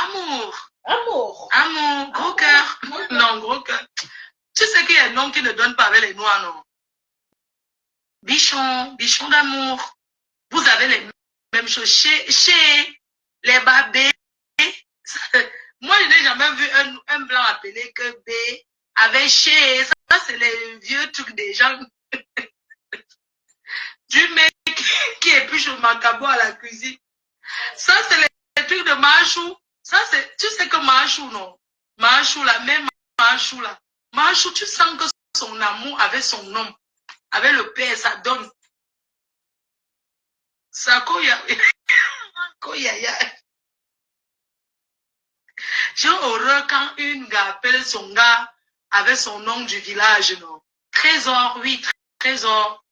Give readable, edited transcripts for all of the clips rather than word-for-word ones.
Amour. Amour. Amour, gros cœur. Non, gros cœur. Tu sais qu'il y a un nom qui ne donne pas avec les noirs, non? Bichon, bichon d'amour. Vous avez les mêmes choses. Chez les babés. Moi, je n'ai jamais vu un blanc appelé que B avec chez. Ça c'est les vieux trucs des gens. Du mec qui épluche le macabo à la cuisine. Ça, c'est les trucs de Machou. Ça, c'est, tu sais que Machou, non? Machou, la même Machou, là. Machou, tu sens que son amour avec son homme, avec le père, ça donne. Ça, koya. J'ai horreur quand une gars appelle son gars avec son nom du village, non? Trésor, oui, Trésor.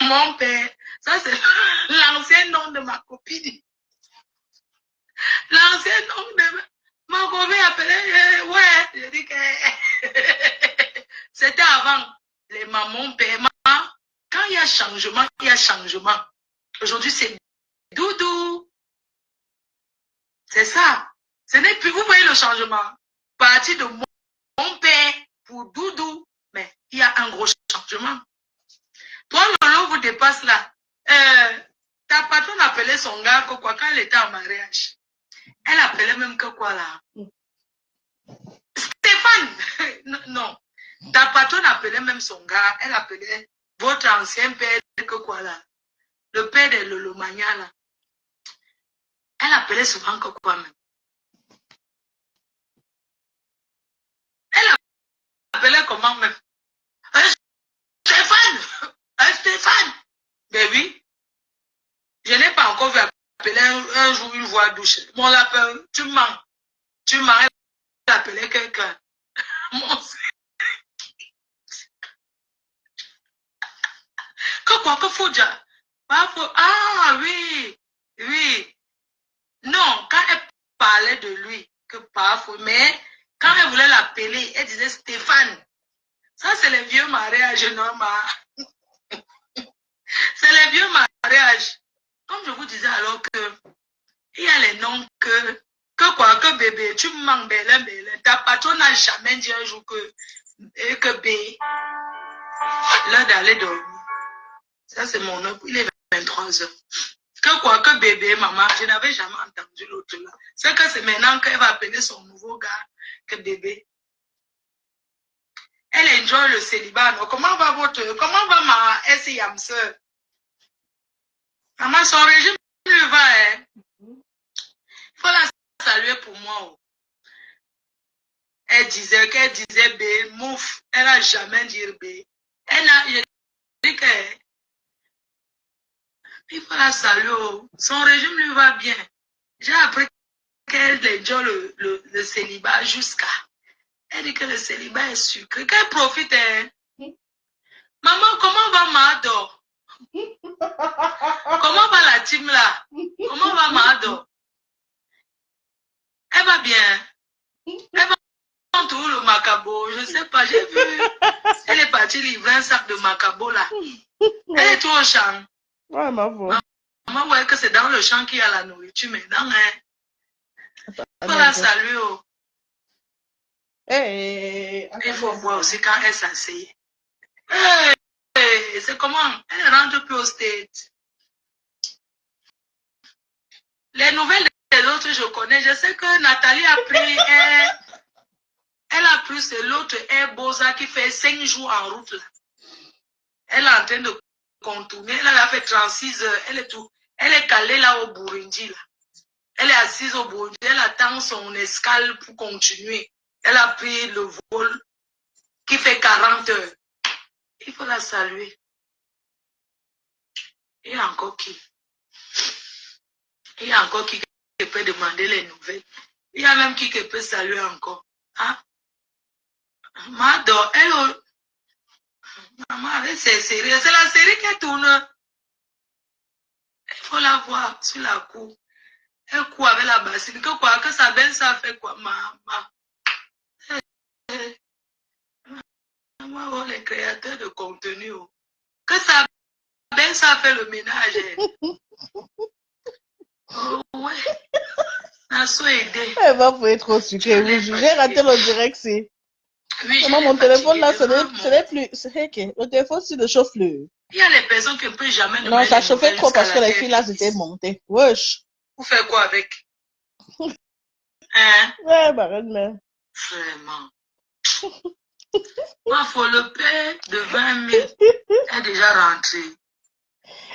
Mon père, ça c'est l'ancien nom de ma copine. L'ancien nom de ma copine appelait, ouais, je dis que c'était avant les mamans, père, maman. Quand il y a changement, il y a changement. Aujourd'hui, c'est Doudou. C'est ça. Ce n'est plus, vous voyez le changement. Parti de mon père pour Doudou. Mais il y a un gros changement. Toi, Lolo vous dépasse là. Ta patronne appelait son gars que quoi quand elle était en mariage. Elle appelait même que quoi là? Stéphane. Non. Ta patronne appelait même son gars. Elle appelait votre ancien père que quoi là? Le père de Lolo Magna là. Elle appelait souvent que quoi même? Elle appelait comment même? Stéphane! Stéphane! Ben oui. Je n'ai pas encore vu appeler un jour une voix douce. Bon, l'appel, tu mens. Tu mens. Elle appelait quelqu'un. Que quoi que faut dire? Ah oui. Oui. Non, quand elle parlait de lui, que parfois, mais quand elle voulait l'appeler, elle disait Stéphane. Ça, c'est les vieux mariages, non, c'est les vieux mariages. Comme je vous disais alors que il y a les noms que quoi, que bébé, tu me manques, bélin. Ta patronne n'a jamais dit un jour que B, l'heure d'aller dormir. Ça, c'est mon heure. Il est 23 heures. Que quoi, que bébé, maman, je n'avais jamais entendu l'autre là. C'est que c'est maintenant qu'elle va appeler son nouveau gars que bébé. Elle enjoy le célibat. Non? Comment va ma S.I.A.M. soeur? Maman, son régime lui va, hein? Il faut la saluer pour moi. Oh. Elle disait B, mouf. Elle n'a jamais dit B. Elle a dit que il faut la saluer. Oh. Son régime lui va bien. J'ai appris qu'elle enjoy le célibat jusqu'à. Elle dit que le célibat est sucré. Qu'elle profite. Hein? Maman, comment va Mado? Comment va la team là? Comment va Mado? Elle va bien. Elle va tout le macabo. Je ne sais pas, j'ai vu. Elle est partie livrer un sac de macabo là. Elle est tout au champ. Ouais, ma voix. Maman voit que c'est dans le champ qu'il y a la nourriture, mais dans il faut la saluer. Oh. Hey, il faut voir aussi quand elle s'assied. Hey, c'est comment? Elle rentre plus au state. Les nouvelles des autres, je connais. Je sais que Nathalie a pris, elle a pris c'est l'autre Boza qui fait 5 jours en route. Là. Elle est en train de contourner. Elle a fait 36 heures. Elle est calée là au Burundi. Là. Elle est assise au Burundi. Elle attend son escale pour continuer. Elle a pris le vol qui fait 40 heures. Il faut la saluer. Il y a encore qui? Il y a encore qui peut demander les nouvelles. Il y a même qui peut saluer encore. Hein? Mado, elle, maman, c'est sérieux. C'est la série qui tourne. Il faut la voir sur la cour. Elle court avec la bassine. Que quoi? Que sa belle, ça fait quoi? Maman, les créateurs de contenu. Que sa belle, ça fait le ménage. Oh, ouais. Nassau aidé. Elle va pour être trop sucré. Vous jugez, raté le direct, c'est. Oui, Maman, mon téléphone là, ce n'est plus. C'est ok. Le téléphone, c'est de chauffe-le. Il y a les personnes qui ne peuvent jamais nous Non, mettre ça des chauffait nouvelles trop parce jusqu'à que la les filles là, terre. c'était monté. Wesh. Vous faites quoi avec? Hein? Ouais, bah, mais. Vraiment. Ma faut le paix de 20 000 est déjà rentré.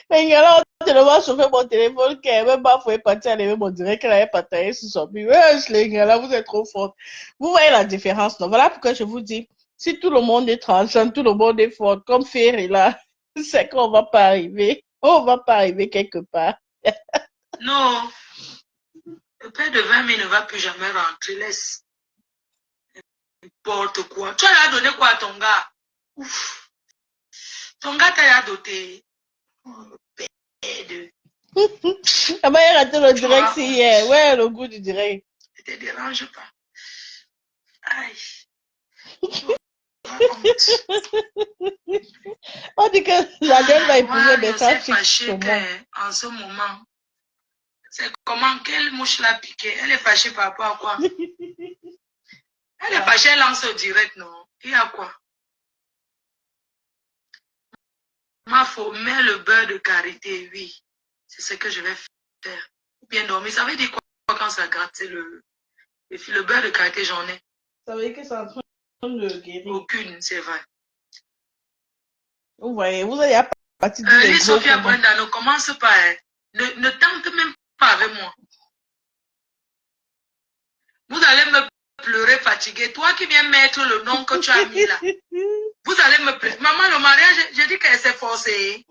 Mais alors, tu le vois chauffer mon téléphone, qu'elle même pas faut partir enlever mon direct, qu'elle avait partagé sur son but. Wesh, les gars, là, vous êtes trop fortes. Vous voyez la différence, non? Voilà pourquoi je vous dis, si tout le monde est tranchant, tout le monde est fort, comme Ferry là, c'est qu'on va pas arriver. On va pas arriver quelque part. Non. Le père de 20 000 ne va plus jamais rentrer. Laisse. N'importe quoi. Tu as donné quoi à ton gars? Ouf. Ton gars t'a doté. Oh, le père de... Ah bah, il a raté le direct, c'est hier. Ouais, le goût du direct. Ne te dérange pas. Aïe. On dit que la dame va épouser Bertrand Chic pour moi. En ce moment, c'est comment, quelle mouche l'a piqué? Elle est fâchée par rapport à quoi? Elle est fâchée, elle lance au direct, non? Il y a quoi? Ma faut mettre le beurre de karité, oui. C'est ce que je vais faire. Bien dormir. Ça veut dire quoi quand ça gratte le beurre de karité, j'en ai. Ça veut dire que c'est en train de guérir. Aucune, c'est vrai. Vous voyez, vous avez parti de les Sophia Brenda, ne commence pas. Hein. Ne tente même pas avec moi. Vous allez me pleurer fatigué. Toi qui viens mettre le nom que tu as mis là. Vous allez me pleurer. Maman, le mariage, j'ai dit qu'elle s'est forcée.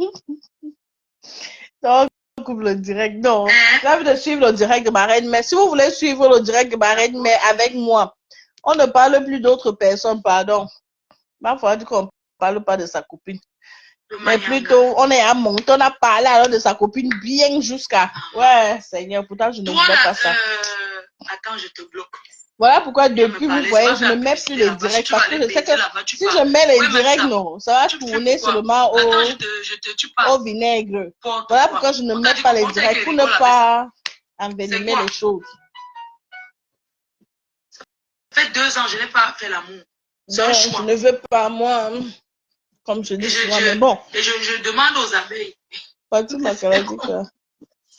Non, on coupe le direct. Non. J'ai envie de suivre le direct de ma reine. Mais si vous voulez suivre le direct de ma reine, mais avec moi, on ne parle plus d'autres personnes, pardon. Ma foi, dit qu'on ne parle pas de sa copine. Mais plutôt, on est à monter, on a parlé alors de sa copine bien jusqu'à. Ouais, Seigneur, pourtant je ne voulais pas ça. Attends, je te bloque. Voilà pourquoi depuis, vous voyez, je ne mets plus les directs parce que je sais que si je mets les directs, non, ça va tourner seulement au vinaigre. Voilà pourquoi je ne mets pas les directs pour ne pas envenimer les choses. Ça fait 2 ans, je n'ai pas fait l'amour. Je ne veux pas, moi, comme je dis souvent, mais bon. Et je demande aux abeilles. Fatima Kaladika.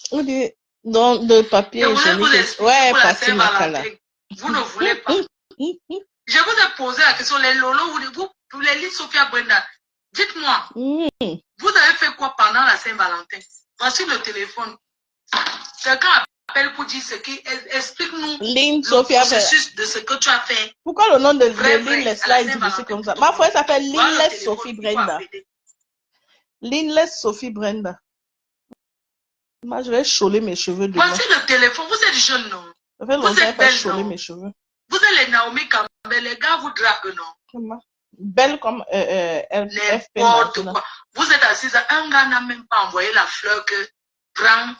On dit dans le papier hygiénique. Ouais, Fatima Kala. Vous ne voulez pas. Je vous ai posé la question, les lolos, vous les lisez Sophia Brenda. Dites-moi, vous avez fait quoi pendant la Saint-Valentin? Voici le téléphone. Quelqu'un appelle pour dire ce qui... Explique-nous le processus de ce que tu as fait. Pourquoi le nom de Linless là est difficile comme ça? Ma frère s'appelle Linless Sophie Brenda. Linless Sophie Brenda. Moi, je vais choler mes cheveux demain. Voici le téléphone. Vous êtes jeune, non? Ça fait longtemps que je choler mes cheveux. Vous êtes les Naomi Campbell, les gars vous draguent, non? Comment? Belle comme FP. N'importe quoi. Vous êtes assise, un gars n'a même pas envoyé la fleur que prends.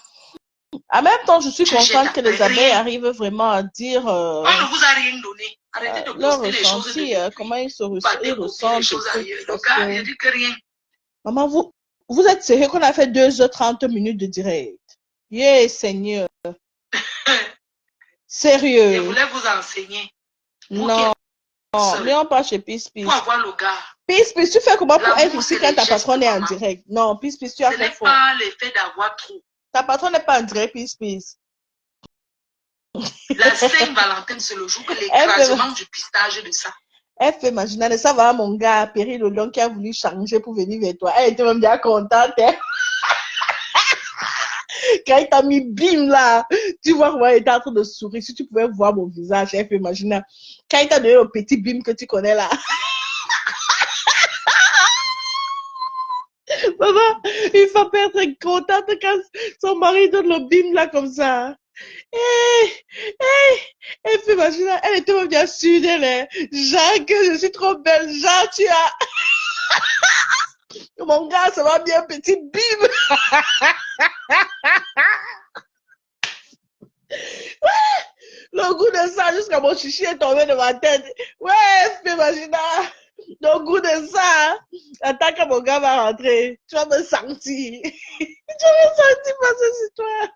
En même temps, je suis contente que les abeilles arrivent vraiment à dire. On ne vous a rien donné. Arrêtez de poster les choses. Comment ils se ressentent. Le gars, il dit que rien. Maman, vous êtes sérieux qu'on a fait 2h30 de direct? Yeah, Seigneur. Sérieux. Je voulais vous enseigner. Non. Viens pas chez Peace Peace. Pour avoir le gars. Peace Peace, tu fais comment pour être ici quand ta patronne est en direct? Non, Peace Peace, tu as fait fort. Ce n'est pas l'effet d'avoir trop. Ta patronne n'est pas en direct, Peace Peace. La Saint-Valentin, c'est le jour que l'écrasement du pistage de ça. Elle fait imaginer, ça va, mon gars, Péri le lion qui a voulu changer pour venir vers toi. Elle était même bien contente. Hein? Quand il t'a mis bim là, tu vois comment il était en train de sourire. Si tu pouvais voir mon visage, elle fait imaginer. Quand il t'a donné le petit bim que tu connais là. Maman, il faut pas être contente quand son mari donne le bim là comme ça. Elle fait imaginer, elle était même bien sûre d'elle. Hein. Jacques, je suis trop belle. Jacques, tu as... Mon gars, ça va bien, petit bim. Le goût de ça, jusqu'à mon chichi est tombé de ma tête. Ouais, fais imaginer. Le goût de ça, attends que mon gars va rentrer. Tu vas me sentir. Tu vas me sentir passer sur toi.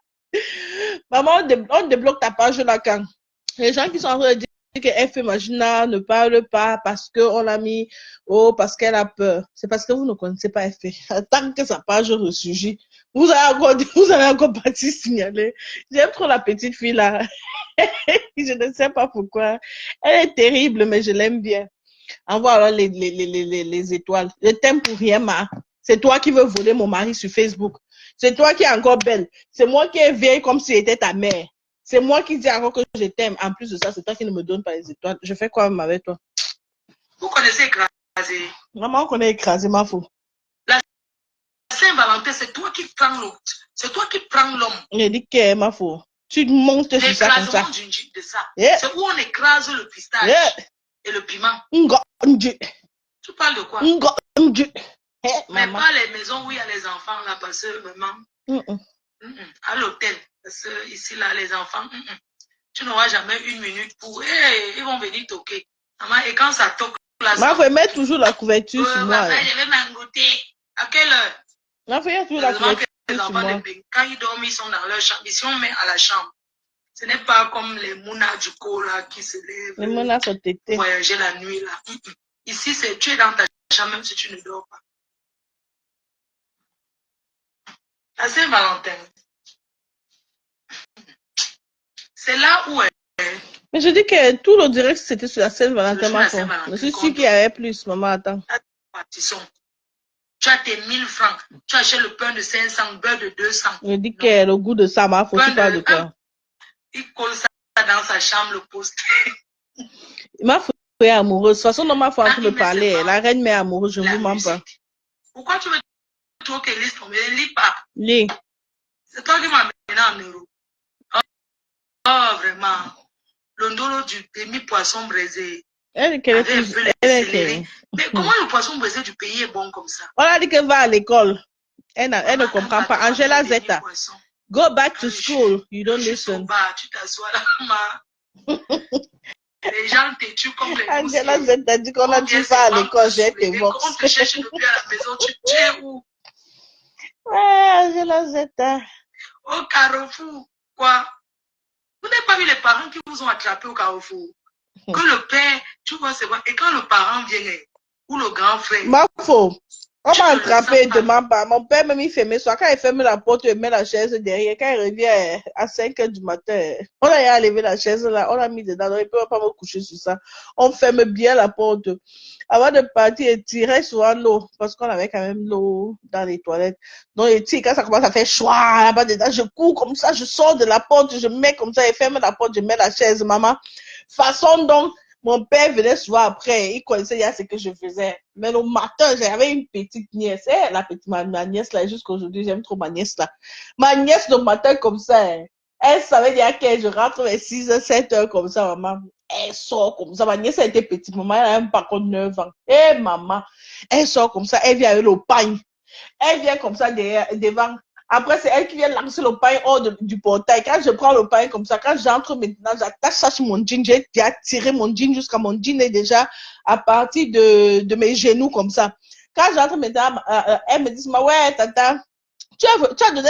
Maman, on débloque ta page là quand? Les gens qui sont en train de dire que F Magina ne parle pas parce qu'on l'a mis, oh, parce qu'elle a peur. C'est parce que vous ne connaissez pas F. Tant que sa page ressurgit, vous allez encore partir signaler. J'aime trop la petite fille là. Je ne sais pas pourquoi. Elle est terrible, mais je l'aime bien. Envoie alors les étoiles. Je t'aime pour rien, ma. C'est toi qui veux voler mon mari sur Facebook. C'est toi qui es encore belle. C'est moi qui est vieille comme si j'étais ta mère. C'est moi qui dis encore que je t'aime. En plus de ça, c'est toi qui ne me donne pas les étoiles. Je fais quoi même avec toi? Vous connaissez écrasé? Maman, on connaît écrasé, ma faux. La Saint-Valentin, c'est toi qui prends l'autre. C'est toi qui prends l'homme. Je dis que ma faux. Tu montes sur ça comme ça. L'écrasement de ça. Yeah. C'est où on écrase le pistache et le piment. Tu parles de quoi? Mais pas les maisons où il y a les enfants là, parce que maman, à l'hôtel, parce que ici là, les enfants, tu n'auras jamais une minute pour, ils vont venir toquer. Maman, et quand ça toque là, ma faut mettre toujours la couverture sur moi. Je vais m'engoutter. À quelle heure? Ma faut mettre toujours la couverture sur moi. Quand ils dorment, ils sont dans leur chambre. Ici, on met à la chambre. Ce n'est pas comme les mounas du corps là qui se lèvent. Les mounas sont tétés. Voyager la nuit là. Ici, tu es dans ta chambre même si tu ne dors pas. La Saint-Valentin. C'est là où mais je dis que tout le direct c'était sur la Saint-Valentin, ma fille. Je suis sûre qu'il y avait plus, maman, attends. Tu as tes 1000 francs. Tu achètes le pain de 500, beurre de 200. Je dis que le goût de ça, ma fille, tu parles de quoi? Il colle ça dans sa chambre, le poster. Ma fille est amoureuse. De toute façon, non, ma fille en train de parler. La reine m'est amoureuse, je ne vous mens pas. Pourquoi tu veux trop qu'elle lise ton mais lis pas. Lis. C'est toi qui m'as mené en euro. Oh, vraiment. Le ndolo du demi-poisson braisé. Elle est mais comment le poisson braisé du pays est bon comme ça? On a dit qu'elle va à l'école. Elle ne comprend pas. Angela Zeta. Go back to school. You don't listen. Tu t'assois là, les gens te tuent comme les Angela Zeta dit qu'on a dit pas à l'école. J'ai été vox. On te cherche depuis à la maison. Tu es où? Ouais, Angela Zeta. Au Carrefour. Quoi? Vous n'avez pas vu les parents qui vous ont attrapé au Carrefour? Que le père, tu vois, c'est quoi? Et quand le parent vient, ou le grand frère. Ma faux. On m'a attrapé de ma part. Mon père m'a mis fermer soir. Quand il ferme la porte, il met la chaise derrière. Quand il revient à 5 h du matin, on a levé la chaise là, on l'a mis dedans. Donc, il ne peut pas me coucher sur ça. On ferme bien la porte. Avant de partir, il tirait souvent l'eau. Parce qu'on avait quand même l'eau dans les toilettes. Donc, il tire. Quand ça commence à faire choix là-bas dedans, je cours comme ça, je sors de la porte, je mets comme ça, il ferme la porte, je mets la chaise. Maman, façon donc. Mon père venait souvent après, il connaissait déjà ce que je faisais. Mais le matin, j'avais une petite nièce. La petite, ma nièce là, jusqu'aujourd'hui, j'aime trop ma nièce là. Ma nièce le matin comme ça, elle savait déjà que je rentre vers 6 h, 7 h comme ça, maman. Elle sort comme ça. Ma nièce, elle était petite, maman, elle a même pas encore 9 ans. Maman, elle sort comme ça, elle vient avec le pain. Elle vient comme ça devant. Après, c'est elle qui vient lancer le pain hors du portail. Quand je prends le pain comme ça, quand j'entre maintenant, j'attache ça sur mon jean. J'ai déjà tiré mon jean jusqu'à mon jean est déjà à partir de mes genoux comme ça. Quand j'entre maintenant, elle me dit, ouais, tata, tu as donné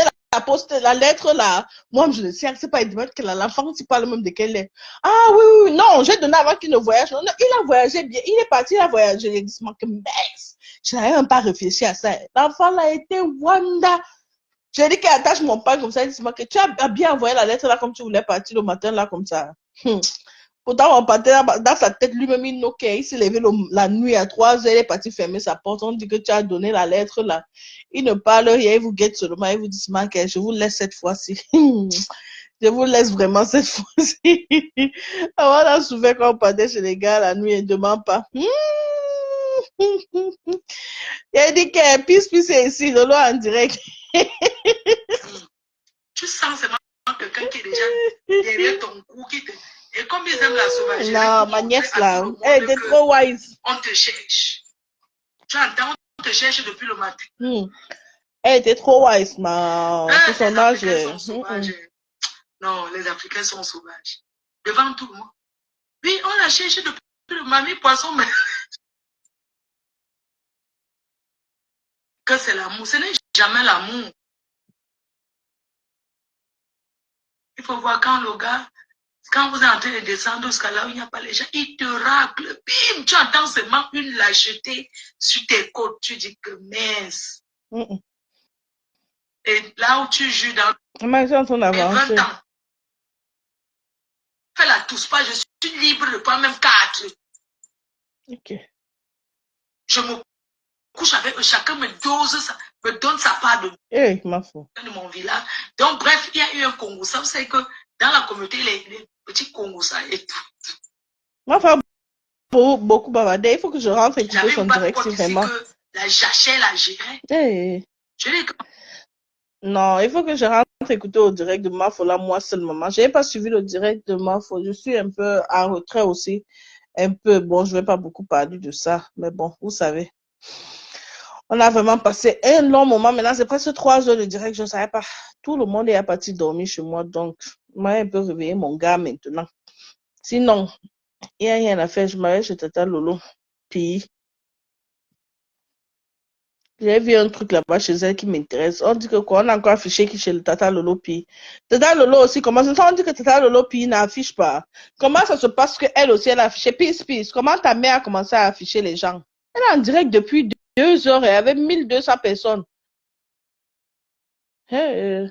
la lettre là. Moi, je ne sais pas, que l'enfant, tu parles même de quelle lettre. Ah oui, oui, non, j'ai donné avant qu'il ne voyage. Non, il a voyagé bien. Il est parti, il a voyagé. Il a dit, je n'avais même pas réfléchi à ça. L'enfant là était Wanda. J'ai dit qu'elle attache mon pain comme ça. Il dit que tu as bien envoyé la lettre là comme tu voulais partir le matin là comme ça. Pourtant, mon père, dans sa tête, lui-même, il s'est levé la nuit à 3 h, il est parti fermer sa porte. On dit que tu as donné la lettre là. Il ne parle rien, il vous guette seulement, il vous dit que je vous laisse cette fois-ci. Je vous laisse vraiment cette fois-ci. On a souvent quand on partait chez les gars la nuit, il ne demande pas. Il a dit que pisse c'est ici, Lolo en direct. Tu sens seulement quelqu'un qui est déjà derrière ton cou, et comme ils aiment la sauvagerie. Non, ma nièce là, elle était trop wise. On te cherche. Tu entends, on te cherche depuis le matin. Elle était trop wise, pour son âge. Non, les Africains sont sauvages. Devant tout le monde. Oui, on la cherche depuis le mamie poisson, mais que c'est l'amour. Ce n'est jamais l'amour. Il faut voir quand le gars, quand vous êtes en train de descendre jusqu'à là où il n'y a pas les gens, il te racle. Bim, tu entends seulement une lâcheté sur tes côtes. Tu dis que mince. Et là où tu joues dans Mais ils sont en 20 ans, fais la touche pas, je suis libre de prendre même 4. Ok. Je me couche avec eux, chacun me dose, me donne sa part de mon village. Donc, bref, il y a eu un Congo. Ça, vous savez que dans la communauté, les petits Congos, ça et tout. Ma femme beaucoup bavardé. Il faut que je rentre écouter son direct, si vraiment. Que la jachère, la gérait. Hey. Je l'ai. Non, il faut que je rentre écouter au direct de Mafo là, moi seulement. Je n'ai pas suivi le direct de Mafo. Je suis un peu en retrait aussi. Un peu. Bon, je ne vais pas beaucoup parler de ça. Mais bon, vous savez. On a vraiment passé un long moment. Maintenant, c'est presque 3 heures de direct. Je ne savais pas. Tout le monde est parti dormir chez moi. Donc, je m'ai un peu réveillé mon gars maintenant. Sinon, il n'y a rien à faire. Je m'arrête chez Tata Lolo. Puis, j'ai vu un truc là-bas chez elle qui m'intéresse. On dit que quoi, on a encore affiché qui chez le Tata Lolo Pi. Tata Lolo aussi, comment ça, on dit que Tata Lolo Pi n'affiche pas. Comment ça se passe qu'elle aussi, elle a affiché Peace. Comment ta mère a commencé à afficher les gens? Elle est en direct depuis 2 heures et avec 1200 personnes. La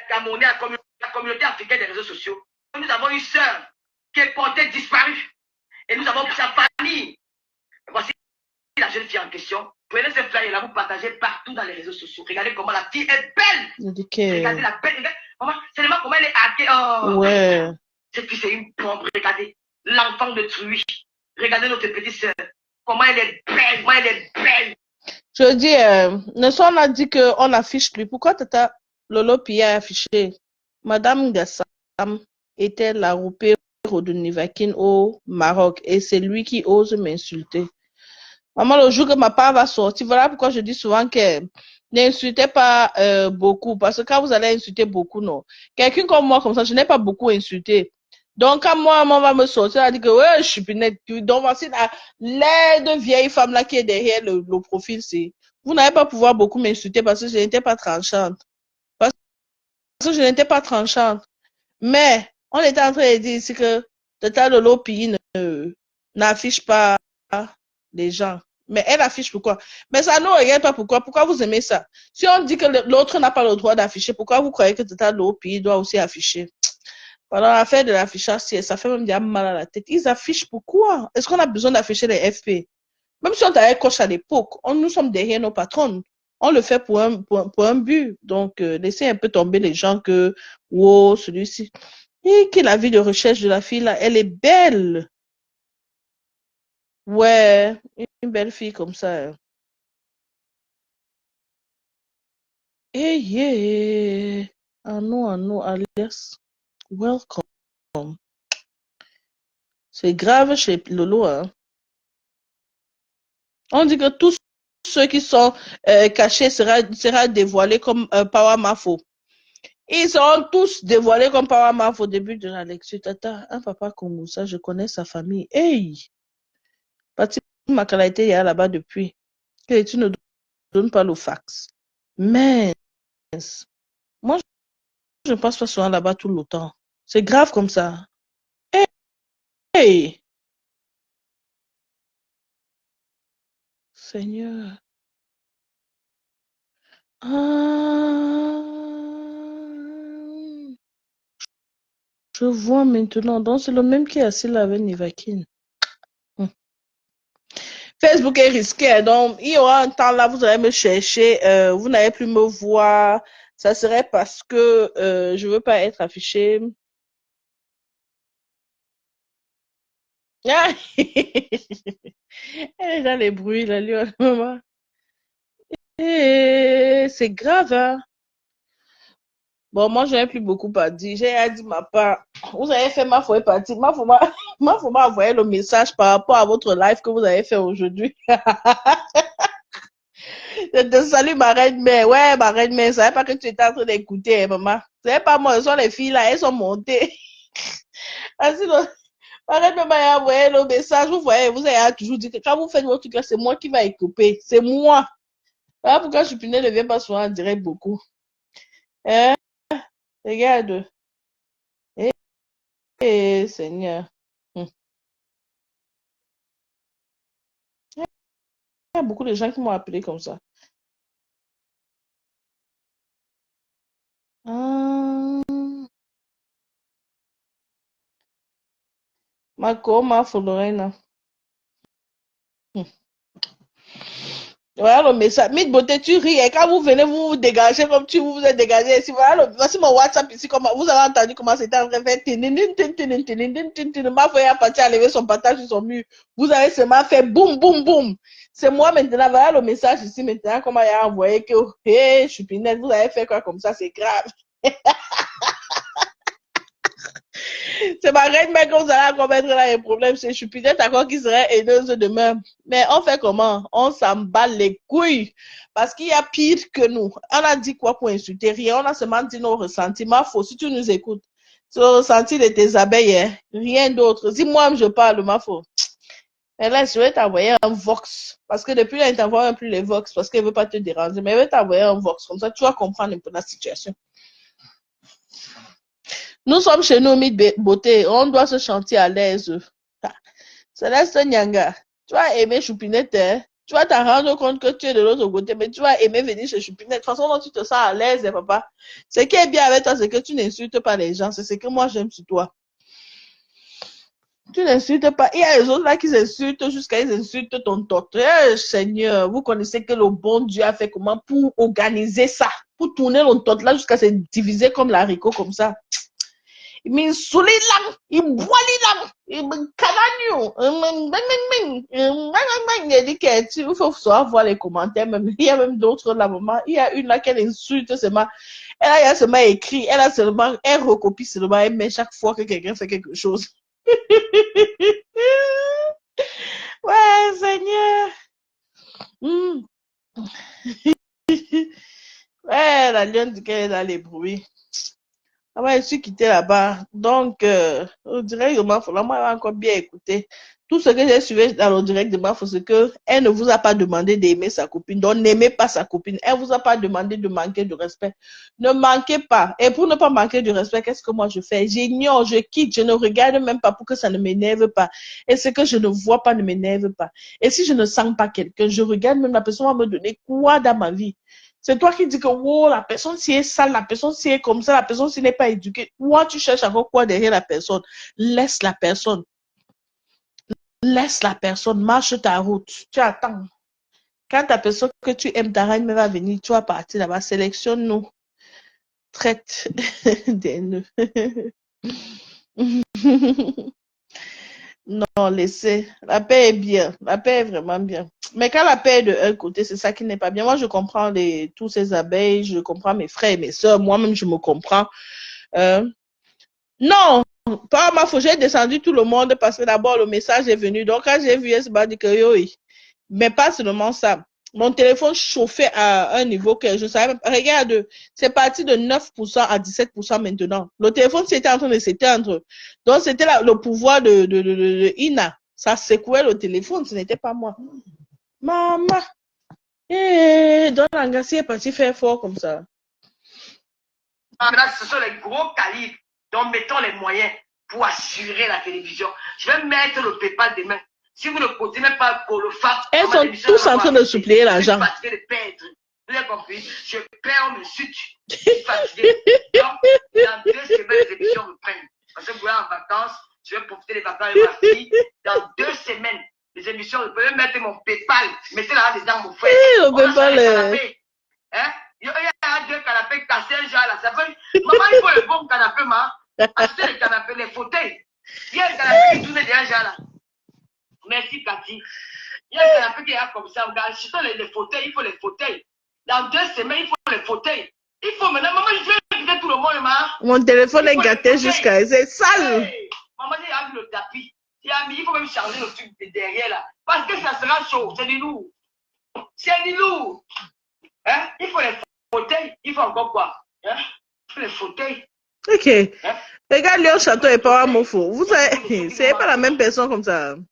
Camerounais, la communauté africaine des réseaux sociaux. Nous avons une sœur qui est portée disparue. Et nous avons sa famille. Voici la jeune fille en question. Prenez ce flyer là, vous partagez partout dans les réseaux sociaux. Regardez comment la fille est belle. Regardez la belle. Seulement comment elle est hackée. Oh, ouais. Cette fille, c'est une bombe. Regardez l'enfant de Truy. Regardez notre petite sœur. Comment elle est belle. Comment elle est belle. Je dis, Nelson a dit qu'on affiche lui. Pourquoi Tata Lolo Pi a affiché? Madame Gassam était la roupée de Nivakin au Maroc et c'est lui qui ose m'insulter. Maman, le jour que ma part va sortir, voilà pourquoi je dis souvent que n'insultez pas beaucoup, parce que quand vous allez insulter beaucoup, non. Quelqu'un comme moi, comme ça, je n'ai pas beaucoup insulté. Donc, quand moi, maman va me sortir, elle dit que, ouais, je suis pinette. Donc, voici l'aide vieille femme là qui est derrière le profil, c'est, vous n'allez pas pouvoir beaucoup m'insulter parce que je n'étais pas tranchante. Parce que je n'étais pas tranchante. Mais, on était en train de dire ici que Tata Lolo Pi n'affiche pas les gens. Mais elle affiche pourquoi? Mais ça ne regarde pas pourquoi. Pourquoi vous aimez ça? Si on dit que l'autre n'a pas le droit d'afficher, pourquoi vous croyez que Tata Lolo Pi doit aussi afficher? Pendant l'affaire de l'affichage, ça fait même bien mal à la tête. Ils affichent pourquoi? Est-ce qu'on a besoin d'afficher les FP? Même si on t'avait coche à l'époque, nous sommes derrière nos patrons. On le fait pour un but. Donc, laissez un peu tomber les gens que, wow, celui-ci. Et qui la vie de recherche de la fille là, elle est belle. Ouais, une belle fille comme ça. Hey, yeah. Arnaud, alias. Welcome. C'est grave chez Lolo, hein. On dit que tous ceux qui sont cachés sera dévoilés comme Power Mafo. Ils seront tous dévoilés comme Power Mafo au début de la lecture. Tata, un papa comme ça, je connais sa famille. Hey! Patrick Makala était là-bas depuis. Que tu ne donnes pas le fax. Mais, moi, je ne passe pas souvent là-bas tout le temps. C'est grave comme ça. Hey! Seigneur. Je vois maintenant. Donc, c'est le même qui est assis là avec Nivakin. Facebook est risqué. Donc, il y aura un temps là, vous allez me chercher. Vous n'allez plus me voir. Ça serait parce que je ne veux pas être affiché. Ah! Elle est dans les bruits, là, lui, maman. C'est grave, hein? Bon, moi, je n'ai plus beaucoup à dire. J'ai dit ma part. Vous avez fait ma foi partie. Ma foi m'a envoyé le message par rapport à votre live que vous avez fait aujourd'hui. Je te salue, ma reine-mère. Ouais, ma reine-mère, je ne savais pas que tu étais en train d'écouter, maman. Ce n'est pas moi, ce sont les filles là, elles sont montées. Ainsi, ma reine-mère m'a envoyé le message. Vous voyez, vous avez toujours dit que quand vous faites votre truc là, c'est moi qui vais couper. C'est moi. Voilà pourquoi je ne viens pas souvent en direct beaucoup. Hein? Regarde. Seigneur. Il y a beaucoup de gens qui m'ont appelé comme ça. Marco, ma Lorena. Voilà le message. Mythe Beauté, tu ris. Et quand vous venez, vous vous dégagez comme tu vous êtes dégagé. Ici, voilà, voici mon WhatsApp ici. Comment, vous avez entendu comment c'était en train de faire. Ma feuille a parti à lever son partage sur son mur. Vous avez seulement fait boum, boum, boum. C'est moi maintenant. Voilà le message ici maintenant. Comment il a envoyé que, hey, Chupinette, vous avez fait quoi comme ça? C'est grave. C'est ma reine, mais quand vous allez commettre là les problèmes, c'est Chupinette encore qui serait haineuse demain. Mais on fait comment? On s'en bat les couilles. Parce qu'il y a pire que nous. On a dit quoi pour insulter? Rien. On a seulement dit nos ressentiments faux. Si tu nous écoutes, c'est le ressenti de tes abeilles, hein? Rien d'autre. Si moi je parle, ma faux. Mais là, je vais t'envoyer un Vox. Parce que depuis là, il t'envoie plus les Vox parce qu'elle ne veut pas te déranger. Mais je vais t'envoyer un Vox. Comme ça, tu vas comprendre un peu la situation. Nous sommes chez nous, Mythe Beauté. On doit se chanter à l'aise. Céleste Nyanga, tu vas aimer Choupinette. Hein? Tu vas t'en rendre compte que tu es de l'autre côté, mais tu vas aimer venir chez Choupinette. De toute façon, dont tu te sens à l'aise, hein, papa. Ce qui est bien avec toi, c'est que tu n'insultes pas les gens. C'est ce que moi j'aime sur toi. Tu n'insultes pas. Il y a les autres là qui s'insultent jusqu'à ils insultent ton tot. Seigneur, vous connaissez que le bon Dieu a fait comment pour organiser ça, pour tourner le tot là jusqu'à se diviser comme l'haricot comme ça. Il m'insulte là, il boit là, il me canagnou. Il dit qu'il faut voir les commentaires. Même. Il y a même d'autres là, maman. Il y a une là qu'elle insulte seulement. Elle a seulement écrit, elle recopie seulement, elle met chaque fois que quelqu'un fait quelque chose. Ouais, Seigneur. Ouais, la lionne dit qu'elle est dans les bruits. Ah ouais, je suis quittée là-bas. Donc, au direct de Mafo, là, moi, elle a encore bien écouté. Tout ce que j'ai suivi dans le direct de Mafo, c'est qu'elle ne vous a pas demandé d'aimer sa copine. Donc, n'aimez pas sa copine. Elle ne vous a pas demandé de manquer de respect. Ne manquez pas. Et pour ne pas manquer de respect, qu'est-ce que moi je fais? J'ignore, je quitte, je ne regarde même pas pour que ça ne m'énerve pas. Et ce que je ne vois pas ne m'énerve pas. Et si je ne sens pas quelqu'un, je regarde même la personne va me donner quoi dans ma vie? C'est toi qui dis que oh, la personne si est sale, la personne si est comme ça, la personne si n'est pas éduquée. Toi, tu cherches encore quoi derrière la personne? Laisse la personne. Laisse la personne. Marche ta route. Tu attends. Quand ta personne que tu aimes, ta reine va venir, tu vas partir là-bas. Sélectionne-nous. Traite des nœuds. Non, laissez. La paix est bien. La paix est vraiment bien. Mais quand la paix est de un côté, c'est ça qui n'est pas bien. Moi, je comprends tous ces abeilles, je comprends mes frères et mes soeurs. Moi-même, je me comprends. Non, pas ma faute. J'ai descendu tout le monde parce que d'abord, le message est venu. Donc, quand j'ai vu, c'est pas dit que oui. Mais pas seulement ça. Mon téléphone chauffait à un niveau que je savais même. Regarde, c'est parti de 9% à 17% maintenant. Le téléphone c'était en train de s'éteindre. Donc, c'était le pouvoir de Ina. Ça secouait le téléphone, ce n'était pas moi. Maman. Donc, l'angassi est parti faire fort comme ça. Ce sont les gros calibres. Donc, mettons les moyens pour assurer la télévision. Je vais mettre le PayPal demain. Si vous ne continuez pas pour le faire, elles sont tous en train de supplier l'argent. Je suis fatigué de perdre. Vous avez compris? Je perds, on me chute. Je suis fatigué. Donc, dans 2 semaines, les émissions reprennent. Parce que vous êtes en vacances, je vais profiter des vacances avec ma fille. Dans 2 semaines, les émissions, je peux mettre mon PayPal. Mettez là dedans, mon frère. Le PayPal. Hein? Il y a 2 canapés cassés, genre là. Ça fait... Maman, il faut le bon canapé, ma. Achetez les canapés, les fauteuils. Il y a un canapé qui tourne déjà là. Merci, Cathy. Il y a un canapé qui est comme ça. Achetez les fauteuils, il faut les fauteuils. Dans 2 semaines, il faut les fauteuils. Il faut maintenant, maman, je vais inviter tout le monde, ma. Mon téléphone est gâté jusqu'à. C'est sale. Hey, maman, il a mis le tapis. Il faut même changer le truc de derrière là. Parce que ça sera chaud. C'est du lourd. C'est du lourd. Hein? Il faut les fauteuils. Il faut encore quoi? Hein? Il faut les fauteuils. Ok. Hein? Regarde Léon Château et Papa Mofo. Vous savez, c'est pas la même personne comme ça. Hein?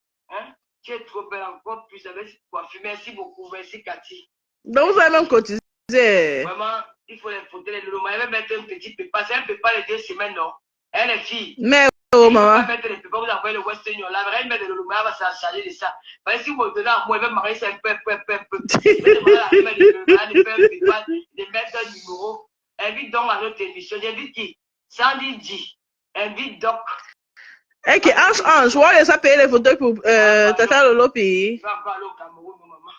Tu es trop belle encore plus avec cette coiffure. Merci beaucoup. Merci, Cathy. Donc, vous avez même cotisé Vraiment, il faut les photos, les loulous. Elle va mettre un petit pépa. C'est un pépa les 2 semaines, non? Elle est fille. Mais, oh, maman. Elle va mettre les pépas, vous envoyez le Western Union. Là, elle met le loulou, elle va s'en charger de ça. Parce que si vous me donnez à moi, elle va marier ça un peu. Je vais demander à la femme de faire un pépa, de mettre un numéro. Invite donc à notre émission. J'invite qui? Sandy G. Invite Doc. Eh, qui Ange, ouais, ça paye les photos pour Tata Lolo puis. Va pas aller au Cameroun, maman.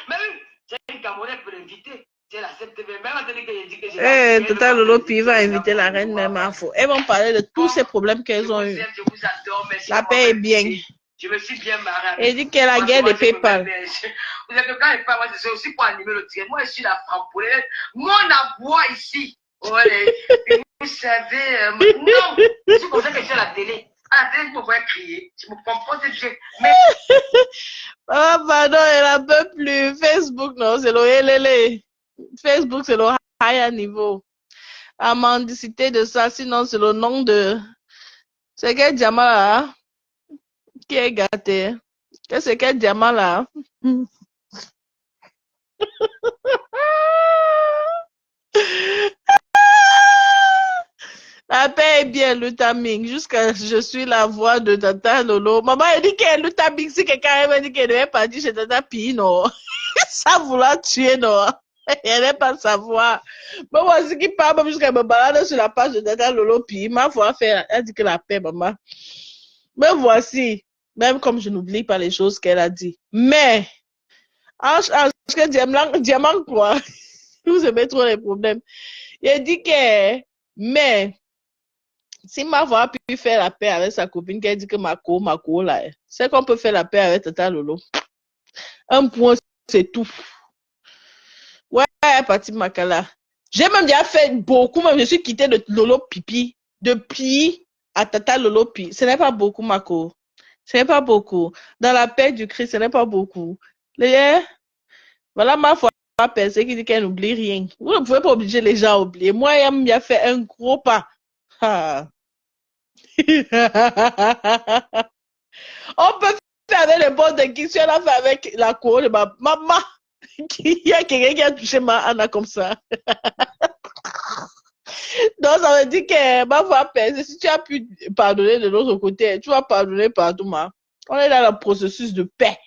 Mais oui, c'est un Camerounais pour l'inviter. C'est la CTV. Même à tenir que j'ai dit que j'ai. Eh, Tata Lolo puis va inviter la reine même info. Elles vont parler de tous ces problèmes qu'elles ont eu. Je vous adore, merci. La paix est bien. Je me suis bien marrée. Elle dit qu'elle a la guerre de PayPal. Vous êtes quand même pas, moi, c'est aussi pour animer le tiré. Moi, je suis la framboise. Mon aboie ici. Ouais, vous savez, non, c'est comme ça que je suis à la télé. À la télé, je me vois crier. Je me comporte, mais. Oh, pardon, elle a peu plus. Facebook, non, c'est le LLE. Facebook, c'est le higher niveau. La mendicité de ça, sinon, c'est le nom de. C'est quel diamant là? Qui est gâté? Qu'est-ce que quel diamant là? La paix est bien, Lutaming. Jusqu'à je suis la voix de Tata Lolo. Maman, elle dit qu'elle Lutaming, si quelqu'un m'a dit qu'elle devait partir chez Tata Pi, non. Ça vouloir tuer, non. Elle n'est pas savoir. Mais moi, ce qui parle, même jusqu'à me balade sur la page de Tata Lolo Pi, ma foi, elle dit que la paix, maman. Mais voici, même comme je n'oublie pas les choses qu'elle a dit. Mais, que diamant quoi? Vous aimez trop les problèmes. Il dit que, mais, si ma voix a pu faire la paix avec sa copine, qui dit que Mako, là, c'est qu'on peut faire la paix avec Tata Lolo. Un point, c'est tout. Ouais, Pati Makala. J'ai même déjà fait beaucoup, même je suis quittée de Lolo Pipi, de Pi à Tata Lolo Pi. Ce n'est pas beaucoup, Mako. Ce n'est pas beaucoup. Dans la paix du Christ, ce n'est pas beaucoup. Voilà ma foi, personne qui dit qu'elle n'oublie rien. Vous ne pouvez pas obliger les gens à oublier. Moi, il a fait un gros pas. Ah. On peut faire avec les bonnes de qui si on a fait avec la cour de ma maman. Il y a quelqu'un qui a touché ma Anna comme ça. Donc, ça veut dire que ma foi, si tu as pu pardonner de l'autre côté, tu vas pardonner partout. On est dans le processus de paix.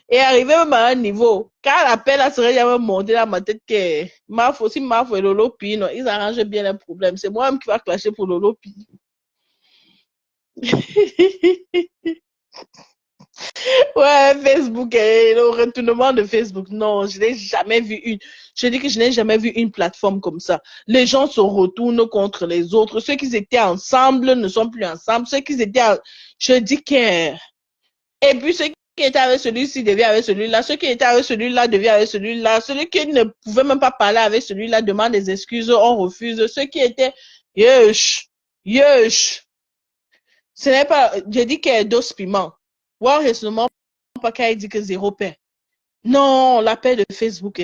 Et arrivé même à un niveau, quand la paix là serait jamais montée dans ma tête que si Mafo et Lolo Pi, non, ils arrangent bien les problèmes. C'est moi-même qui va clasher pour Lolo Pi. Ouais, Facebook, le retournement de Facebook. Non, je n'ai jamais vu une. Je dis que je n'ai jamais vu une plateforme comme ça. Les gens se retournent contre les autres. Ceux qui étaient ensemble ne sont plus ensemble. Ceux qui étaient, je dis que, et puis ceux qui étaient avec celui-ci deviennent avec celui-là. Ceux qui étaient avec celui-là deviennent avec celui-là. Celui qui ne pouvait même pas parler avec celui-là demande des excuses, on refuse. Ceux qui étaient, yesh. Ce n'est pas, je dis qu'il y a dos piment. Voir récemment, pas qu'il dit que zéro paix. Non, la paix de Facebook,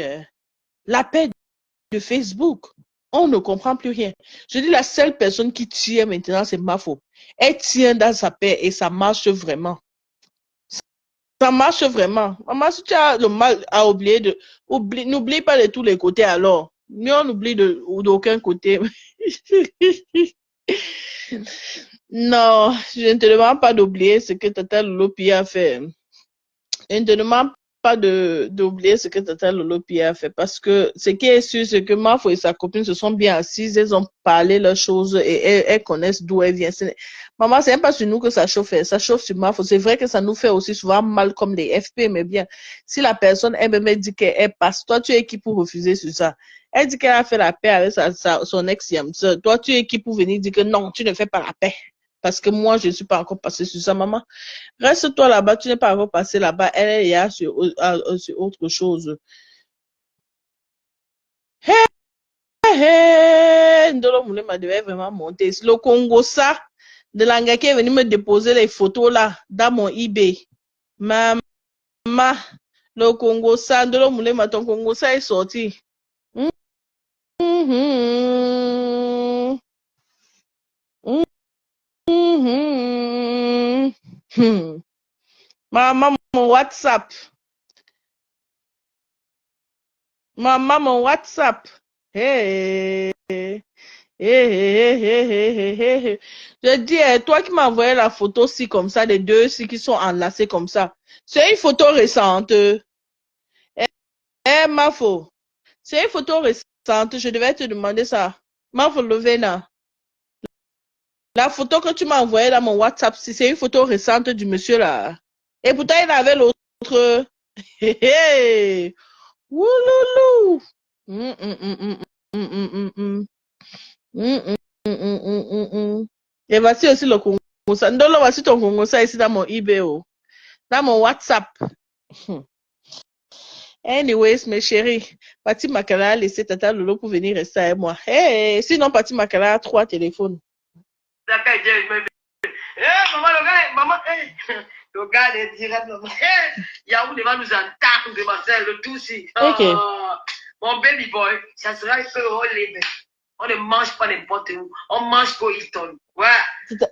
la paix de Facebook, on ne comprend plus rien. Je dis la seule personne qui tient maintenant, c'est Mafo. Elle tient dans sa paix et ça marche vraiment. Ça marche vraiment. Maman, si tu as le mal à oublier, n'oublie pas de tous les côtés alors. Mieux on oublie d'aucun côté. Non, je ne te demande pas d'oublier ce que Tata Lolopi a fait. Je ne te demande pas d'oublier ce que Tata Lolopi a fait parce que ce qui est sûr, c'est que Mafo et sa copine se sont bien assises, elles ont parlé leurs choses et elles connaissent d'où elles viennent. Maman, c'est même pas sur nous que ça chauffe sur Mafo. C'est vrai que ça nous fait aussi souvent mal comme des FP, mais bien, si la personne elle-même dit qu'elle passe, toi tu es qui pour refuser sur ça? Elle dit qu'elle a fait la paix avec son ex-yamseur. Toi tu es qui pour venir dire que non, tu ne fais pas la paix. Parce que moi, je ne suis pas encore passée sur ça, maman. Reste-toi là-bas, tu n'es pas encore passé là-bas. Elle est là sur autre chose. Hey, hey, Ndolo Moulema devait vraiment monter. Le Congo, ça, de l'Anga qui est venu me déposer les photos là, dans mon eBay. Maman, le Congo, ça, Ndolo Moulema, ton Congo, ça est sorti. Maman, mon WhatsApp. Maman, mon WhatsApp. Hey. Hey, hey, hey, hey, hey, hey, hey. Je dis, toi qui m'as envoyé la photo si comme ça, les deux si qui sont enlacés comme ça. C'est une photo récente. Mafo. C'est une photo récente. Je devais te demander ça. Mafo Lovena. La photo que tu m'as envoyée dans mon WhatsApp, c'est une photo récente du monsieur là. Et pourtant, il avait l'autre. Hé hé. Wouloulou. Hum, hum, hum, hum, hum, hum, hum, hum. Hum, hum, hum, hum, hum, hum, hum. Et voici aussi le Congo. Non, voici ton Congo ça ici dans mon eBay, dans mon WhatsApp. Anyways, mes chéris, Pati Makala a laissé Tata Lolo pour venir rester avec moi. Hey, sinon, Pati Makala a 3 téléphones. Maman, maman, le gars est direct, maman. Yaoundé va nous entendre, Marcel, le tout si. Ok. Mon baby boy, ça sera un peu relais. On ne mange pas n'importe où. On mange pour Hilton. Ouais.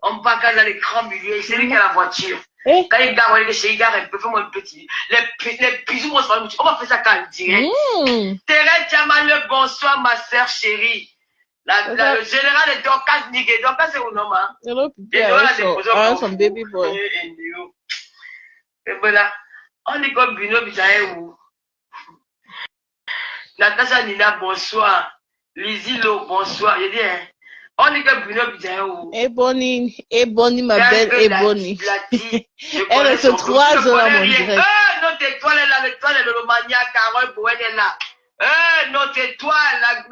On parle dans les grands milieux. C'est lui qui a la voiture. Quand il gare, il gare un peu, fais-moi un petit. Les bisous, moi, on va faire ça quand direct. Thérèse Diamale, bonsoir, ma sœur chérie. Le général de Dorcas Nigué. Dorcas, c'est où, non, hein? Son baby boy. Et voilà. On est comme Bruno Bisaïe où? Natacha Nina, bonsoir. Lizilo, bonsoir. Je dis, hein, on est comme Bruno Bisaïe où? Ebony, ma belle Ebony. Elle reste 3 heures à mon direct. Notre étoile est là, l'étoile de l'Olomania, Carole Bowen est là. Notre étoile,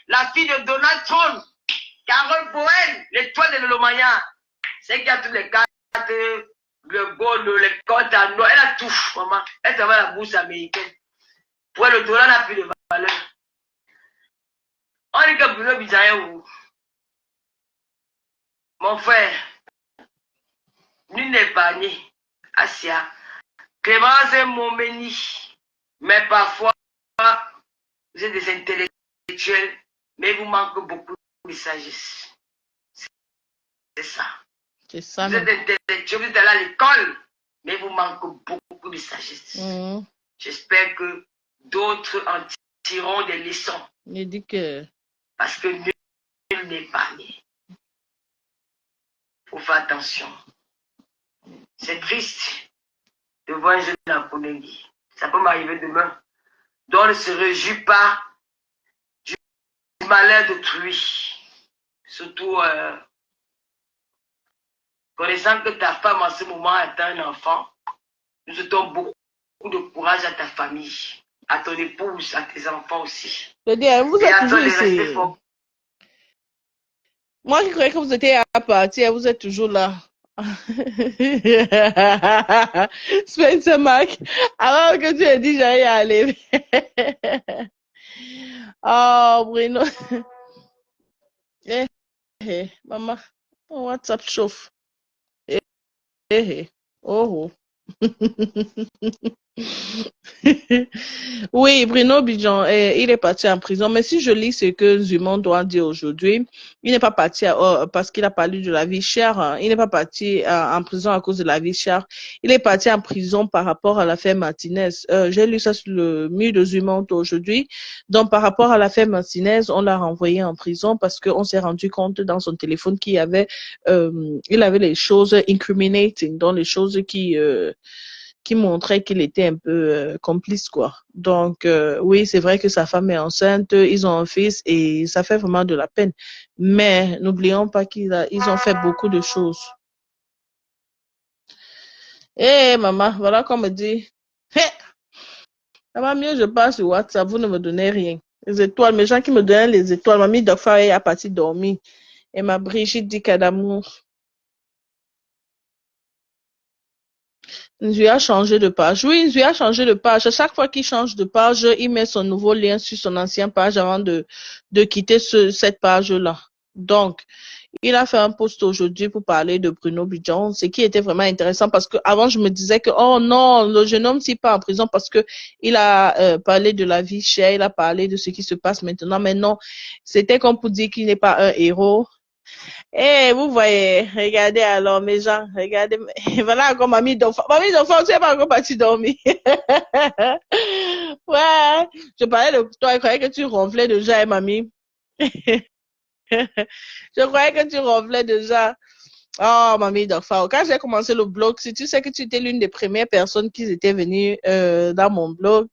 la fille de Donald Trump. Carole Bowen, l'étoile de l'Olomania. C'est qui a toutes les cartes, le gold, les comptes à noix. Elle a tout, maman. Elle travaille à la bourse américaine. Pour le dollar n'a plus de valeur. On est comme Bruno Bisaïe. Mon frère, nul n'est épargné. Asia. Clémence est mon méni. Mais parfois, vous êtes des intellectuels, mais vous manquez beaucoup de sagesse. C'est ça. C'est ça. Vous êtes intellectuels, vous êtes allés à l'école, mais vous manquez beaucoup de sagesse. J'espère que d'autres en tireront des leçons. Il dit que... Parce que nul n'est épargné. Il faut faire attention. C'est triste de voir un jeune en Polynésie. Ça peut m'arriver demain. Donc on ne se réjouit pas du malheur d'autrui. Surtout connaissant que ta femme en ce moment est un enfant, nous souhaitons beaucoup de courage à ta famille, à ton épouse, à tes enfants aussi. Je dis, vous êtes toujours ici. Moi qui croyais que vous étiez à partir, vous êtes toujours là. Spencer Mac, alors que tu as dit j'allais y aller. Oh, Bruno. Maman, mon WhatsApp chauffe. Oh. Oui, Bruno Bidjan, il est parti en prison. Mais si je lis ce que Zumon doit dire aujourd'hui, il n'est pas parti parce qu'il a parlé de la vie chère. Hein. Il n'est pas parti en prison à cause de la vie chère. Il est parti en prison par rapport à l'affaire Martinez. J'ai lu ça sur le mur de Zumon aujourd'hui. Donc, par rapport à l'affaire Martinez, on l'a renvoyé en prison parce qu'on s'est rendu compte dans son téléphone qu'il avait, il avait les choses incriminating, donc les choses qui montrait qu'il était un peu complice, quoi. Donc, oui, c'est vrai que sa femme est enceinte, ils ont un fils et ça fait vraiment de la peine. Mais n'oublions pas qu'ils ont fait beaucoup de choses. Maman, voilà qu'on me dit. Ça va mieux, je passe sur WhatsApp, vous ne me donnez rien. Les étoiles, mes gens qui me donnent les étoiles, mamie Dokfa est à partir dormir. Et ma Brigitte dit qu'Adamour. Nzui a changé de page. Oui, Nzui a changé de page. À chaque fois qu'il change de page, il met son nouveau lien sur son ancienne page avant de quitter cette page-là. Donc, il a fait un post aujourd'hui pour parler de Bruno Bidjan, ce qui était vraiment intéressant parce que avant je me disais que, oh non, le jeune homme s'il pas en prison parce que il a parlé de la vie chère, il a parlé de ce qui se passe maintenant, mais non, c'était comme pour dire qu'il n'est pas un héros. Eh, vous voyez, regardez alors mes gens, regardez, voilà encore mamie d'enfant. Mamie d'enfant, tu n'es pas encore parti dormir. Ouais, je parlais de toi, je croyais que tu ronflais déjà, mamie. Je croyais que tu ronflais déjà. Oh, mamie d'enfant. Quand j'ai commencé le blog, si tu sais que tu étais l'une des premières personnes qui étaient venues dans mon blog,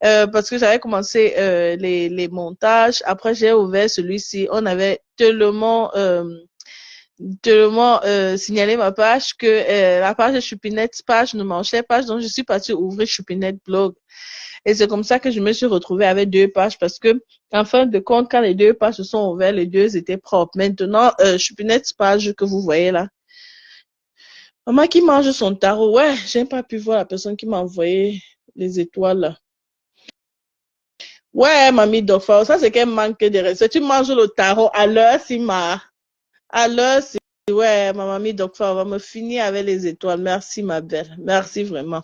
parce que j'avais commencé les montages. Après, j'ai ouvert celui-ci. On avait tellement signalé ma page que la page de Choupinette, page ne manchait pas. Donc, je suis partie ouvrir Choupinette blog. Et c'est comme ça que je me suis retrouvée avec 2 pages parce que, en fin de compte, quand les 2 pages se sont ouvertes, les 2 étaient propres. Maintenant, Choupinette page que vous voyez là. Maman qui mange son tarot. Ouais, j'ai pas pu voir la personne qui m'a envoyé les étoiles là. Ouais, mamie Doffa, ça c'est qu'elle manque de respect. Tu manges le tarot à l'heure, Sima. À l'heure, si. Ouais, ma mamie Doffa, on va me finir avec les étoiles. Merci, ma belle. Merci vraiment.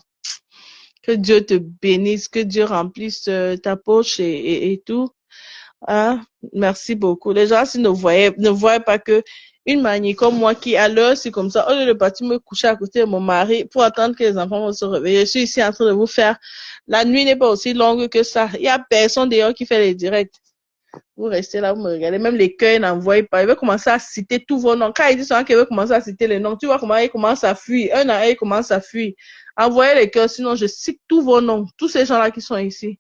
Que Dieu te bénisse, que Dieu remplisse ta poche et tout. Hein? Merci beaucoup. Les gens, s'ils ne voyaient pas que une manière comme moi qui, à l'heure, c'est comme ça, au lieu de partir me coucher à côté de mon mari pour attendre que les enfants vont se réveiller, je suis ici en train de vous faire. La nuit n'est pas aussi longue que ça. Il n'y a personne d'ailleurs qui fait les directs. Vous restez là, vous me regardez. Même les cœurs n'envoient pas. Il veut commencer à citer tous vos noms. Quand il dit souvent qu'il veut commencer à citer les noms, tu vois comment il commence à fuir. Un à un, il commence à fuir. Envoyez les cœurs, sinon je cite tous vos noms. Tous ces gens-là qui sont ici.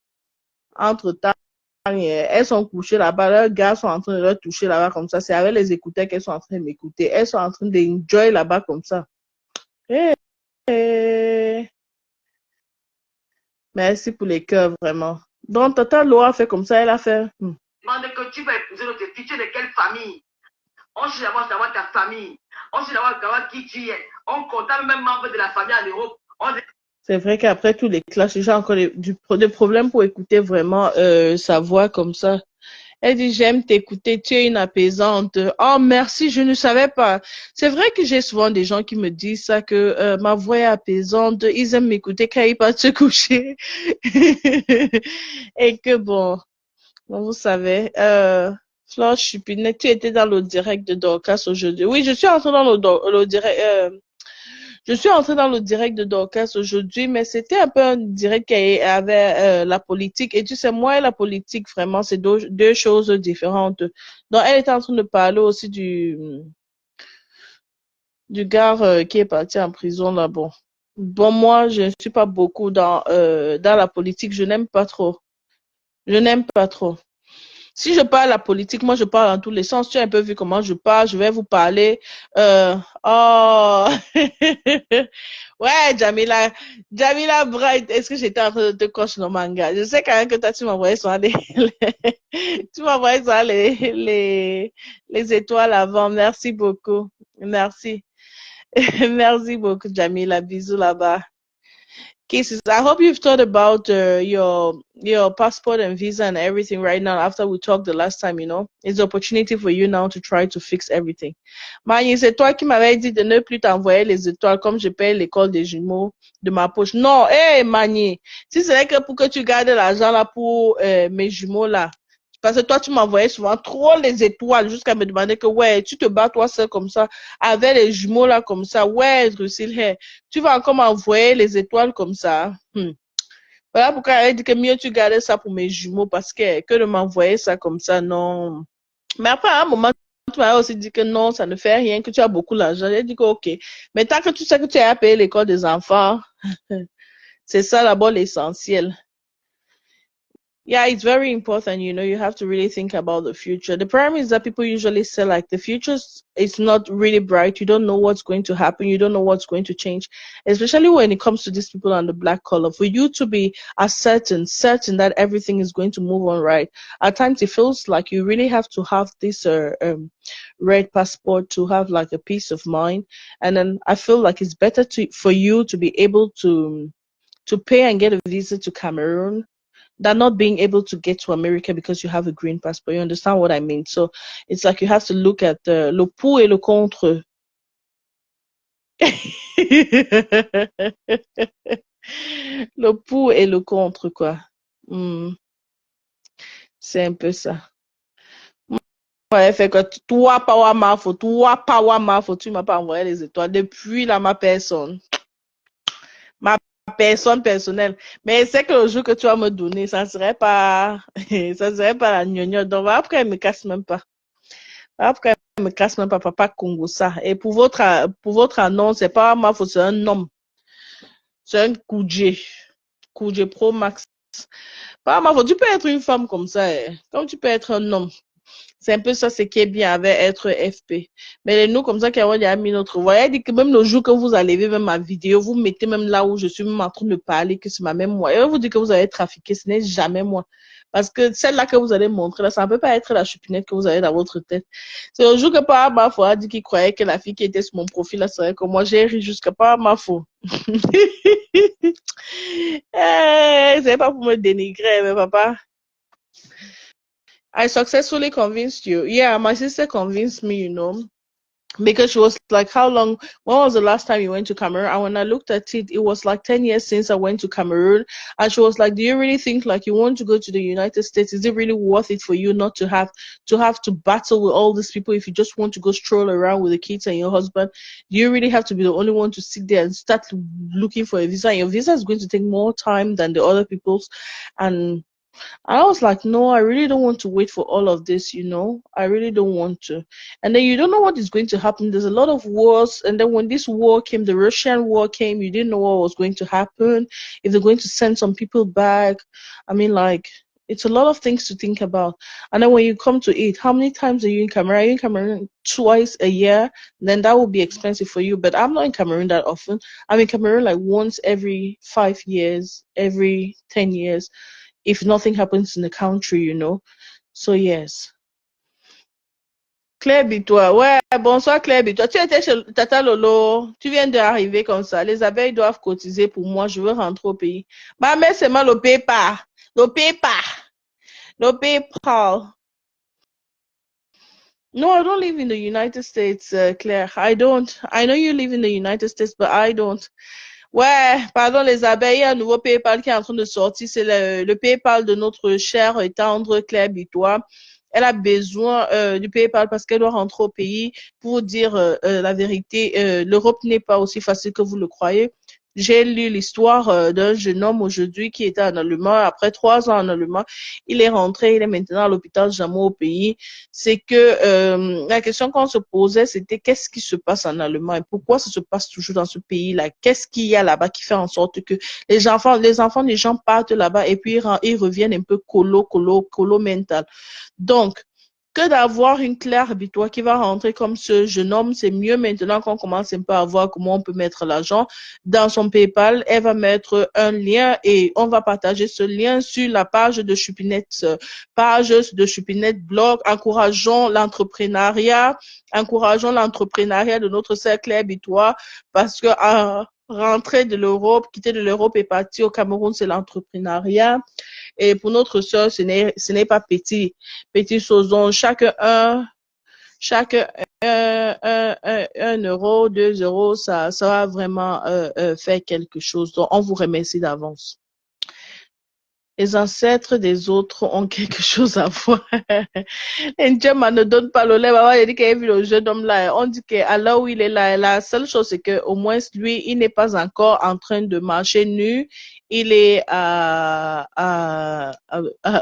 Entre-temps, elles sont couchées là-bas. Leurs gars sont en train de leur toucher là-bas comme ça. C'est avec les écouteurs qu'elles sont en train de m'écouter. Elles sont en train d'enjoy là-bas comme ça. Hey, hey. Merci pour les cœurs, vraiment. Donc, Tata Loa a fait comme ça. Elle a fait. Demande que tu vas épouser notre fille, tu es de quelle famille? On cherche à savoir ta famille. On cherche à savoir qui tu es. On comptable même membre de la famille en Europe. C'est vrai qu'après tous les clashs, j'ai encore des problèmes pour écouter vraiment sa voix comme ça. Elle dit, j'aime t'écouter, tu es une apaisante. Oh, merci, je ne savais pas. C'est vrai que j'ai souvent des gens qui me disent ça, que ma voix est apaisante, ils aiment m'écouter quand ils partent se coucher. Et que bon, vous savez, Flore Chupinet, tu étais dans le direct de Dorcas aujourd'hui. Oui, je suis entrée dans le direct. Je suis entrée dans le direct de Dorcas aujourd'hui, mais c'était un peu un direct qui avait la politique. Et tu sais, moi et la politique, vraiment, c'est deux choses différentes. Donc, elle était en train de parler aussi du gars qui est parti en prison là. Bon, moi, je ne suis pas beaucoup dans la politique. Je n'aime pas trop. Je n'aime pas trop. Si je parle la politique, moi je parle dans tous les sens. Tu as un peu vu comment je parle. Je vais vous parler. Oh, ouais, Jamila, Jamila Bright. Est-ce que j'étais en train de te cocher le manga? Je sais quand même que toi tu m'envoyais sur tu m'envoyais sur les étoiles avant. Merci beaucoup. Merci. Merci beaucoup, Jamila. Bisous là-bas. Cases. I hope you've thought about your passport and visa and everything right now. After we talked the last time, it's an opportunity for you now to try to fix everything. Mani, c'est toi qui m'avais dit de ne plus t'envoyer les étoiles comme je paye l'école des jumeaux de ma poche. Non, hé, Mani, si c'est que pour que tu gardes l'argent là pour mes jumeaux là. Parce que toi, tu m'envoyais souvent trop les étoiles jusqu'à me demander que, ouais, tu te bats toi seul comme ça, avec les jumeaux là comme ça. Ouais, Drusille, hey, tu vas encore m'envoyer les étoiles comme ça. Voilà pourquoi elle dit que mieux tu gardais ça pour mes jumeaux parce que de m'envoyer ça comme ça, non. Mais après, à un moment, tu m'as aussi dit que non, ça ne fait rien, que tu as beaucoup d'argent. J'ai dit que ok. Mais tant que tu sais que tu as payé l'école des enfants, c'est ça d'abord l'essentiel. Yeah, it's very important. You have to really think about the future. The problem is that people usually say like the future is not really bright. You don't know what's going to happen. You don't know what's going to change, especially when it comes to these people on the black collar. For you to be as certain that everything is going to move on right, at times it feels like you really have to have this red passport to have like a peace of mind. And then I feel like it's better for you to be able to pay and get a visa to Cameroon than not being able to get to America because you have a green passport. You understand what I mean? So it's like you have to look at le pour et le contre. Le pour et le contre, quoi. C'est un peu ça. Ouais, fait que toi, Power Mafo, tu m'as pas envoyé les étoiles. Depuis là, ma personne personnelle. Mais c'est que le jour que tu vas me donner, ça serait pas, ça serait pas la gnognotte. Donc, après, elle me casse même pas. Après, elle me casse même pas, papa Congo, ça. Et pour votre annonce, c'est pas ma faute, c'est un homme. C'est un Koudjé. Koudjé Pro Max. Pas ma faute, tu peux être une femme comme ça, comme tu peux être un homme. C'est un peu ça, ce qui est bien avec être FP. Mais nous, comme ça, qui avons déjà mis notre voix. Elle dit que même le jour que vous allez voir même ma vidéo, vous mettez même là où je suis même en train de parler, que c'est ma même moi. Et elle vous dit que vous avez trafiqué, ce n'est jamais moi. Parce que celle-là que vous allez montrer, là, ça ne peut pas être la chupinette que vous avez dans votre tête. C'est le jour que par ma foi a dit qu'il croyait que la fille qui était sur mon profil, là, serait comme moi. J'ai ri jusqu'à par ma foi. C'est pas pour me dénigrer, mais papa. I successfully convinced you. Yeah, my sister convinced me, because she was like, how long, when was the last time you went to Cameroon? And when I looked at it, it was like 10 years since I went to Cameroon. And she was like, do you really think like you want to go to the United States? Is it really worth it for you not to have to battle with all these people if you just want to go stroll around with the kids and your husband? Do you really have to be the only one to sit there and start looking for a visa? And your visa is going to take more time than the other people's. And I was like, no, I really don't want to wait for all of this, I really don't want to. And then you don't know what is going to happen. There's a lot of wars. And then when this war came, the Russian war came, you didn't know what was going to happen. If they're going to send some people back. I mean, like, it's a lot of things to think about. And then when you come to it, how many times are you in Cameroon? Are you in Cameroon twice a year? Then that will be expensive for you. But I'm not in Cameroon that often. I'm in Cameroon like once every 5 years, every 10 years. If nothing happens in the country, So, yes. Claire Bitois. Ouais, bonsoir Claire Bitois. Tu étais chez Tata Lolo. Tu viens d'arriver comme ça. Les abeilles doivent cotiser pour moi. Je veux rentrer au pays. Ma mère, c'est mal au PayPal. Le PayPal. Le PayPal. No, I don't live in the United States, Claire. I don't. I know you live in the United States, but I don't. Ouais, pardon les abeilles, il y a un nouveau PayPal qui est en train de sortir, c'est le PayPal de notre chère et tendre Claire Bitois. Elle a besoin du PayPal parce qu'elle doit rentrer au pays. Pour vous dire la vérité, l'Europe n'est pas aussi facile que vous le croyez. J'ai lu l'histoire d'un jeune homme aujourd'hui qui était en Allemagne. Après 3 ans en Allemagne, il est rentré, il est maintenant à l'hôpital Jameau au pays. C'est que la question qu'on se posait, c'était qu'est-ce qui se passe en Allemagne? Pourquoi ça se passe toujours dans ce pays-là? Qu'est-ce qu'il y a là-bas qui fait en sorte que les enfants des gens partent là-bas et puis ils reviennent un peu colo mental. Donc, que d'avoir une Claire Bitois qui va rentrer comme ce jeune homme, c'est mieux maintenant qu'on commence un peu à voir comment on peut mettre l'argent dans son PayPal. Elle va mettre un lien et on va partager ce lien sur la page de Chupinette, blog. Encourageons l'entrepreneuriat de notre sœur Claire Bitois parce que rentrer de l'Europe, quitter de l'Europe et partir au Cameroun, c'est l'entrepreneuriat. Et pour notre sœur, ce n'est pas petit chose. Donc, chaque 1 euro, 2 euros, ça va vraiment faire quelque chose. Donc, on vous remercie d'avance. Les ancêtres des autres ont quelque chose à voir. Njema ne donne pas le lait. Maman, il dit qu'elle a vu le jeune homme là. On dit qu'à là où il est là, la seule chose, c'est qu'au moins, lui, il n'est pas encore en train de marcher nu. Il est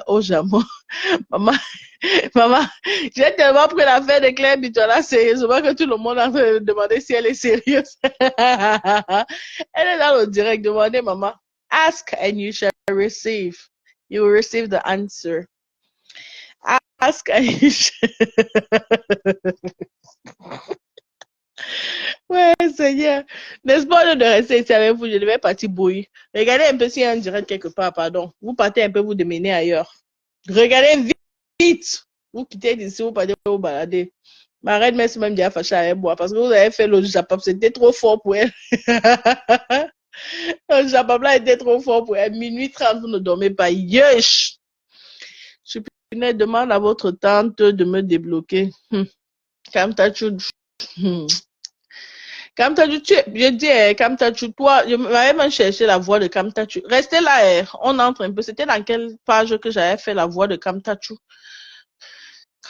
au Jamon. Maman, j'ai tellement pris l'affaire de Claire Bitois là, sérieusement, que tout le monde a demandé si elle est sérieuse. Elle est dans le direct. Demandez, maman. Ask and you shall receive. You will receive the answer. Ask and you shall. Ouais, Seigneur. N'est-ce pas de rester ici avec vous? Je devais partir bouillir. Regardez un peu s'il y a un direct quelque part, pardon. Vous partez un peu, vous démenez ailleurs. Regardez vite. Vous quittez d'ici, vous partez vous balader. Ma reine mère s'est même déjà fâchée avec moi parce que vous avez fait le Japon. C'était trop fort pour elle. Le Japon là était trop fort pour elle. Minuit 30, vous ne dormez pas. Yesh! Chupinette, demande à votre tante de me débloquer. Kamtachou. Kamtachou, je dis, Kamtachou, toi, je m'avais même cherché la voix de Kamtachou. Restez là, on entre un peu. C'était dans quelle page que j'avais fait la voix de Kamtachou?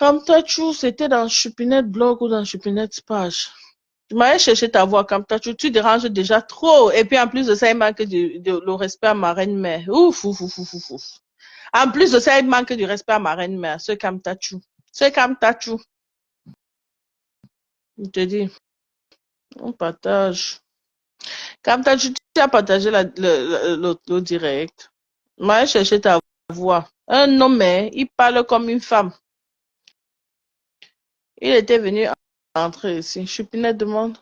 Kamtachou, c'était dans Chupinette Blog ou dans Chupinette Page. Je m'allais chercher ta voix, Kamtachou. Tu déranges déjà trop. Et puis, en plus de ça, il manque le respect à ma reine-mère. Ouf, ouf, ouf, ouf, ouf, ouf. En plus de ça, il manque du respect à ma reine-mère. Ce Kamtachou. Ce Kamtachou. Je te dis, on partage. Kamtachou, tu as partagé le direct. Je m'allais chercher ta voix. Un homme, il parle comme une femme. Il était venu entrer ici. Chupinette demande.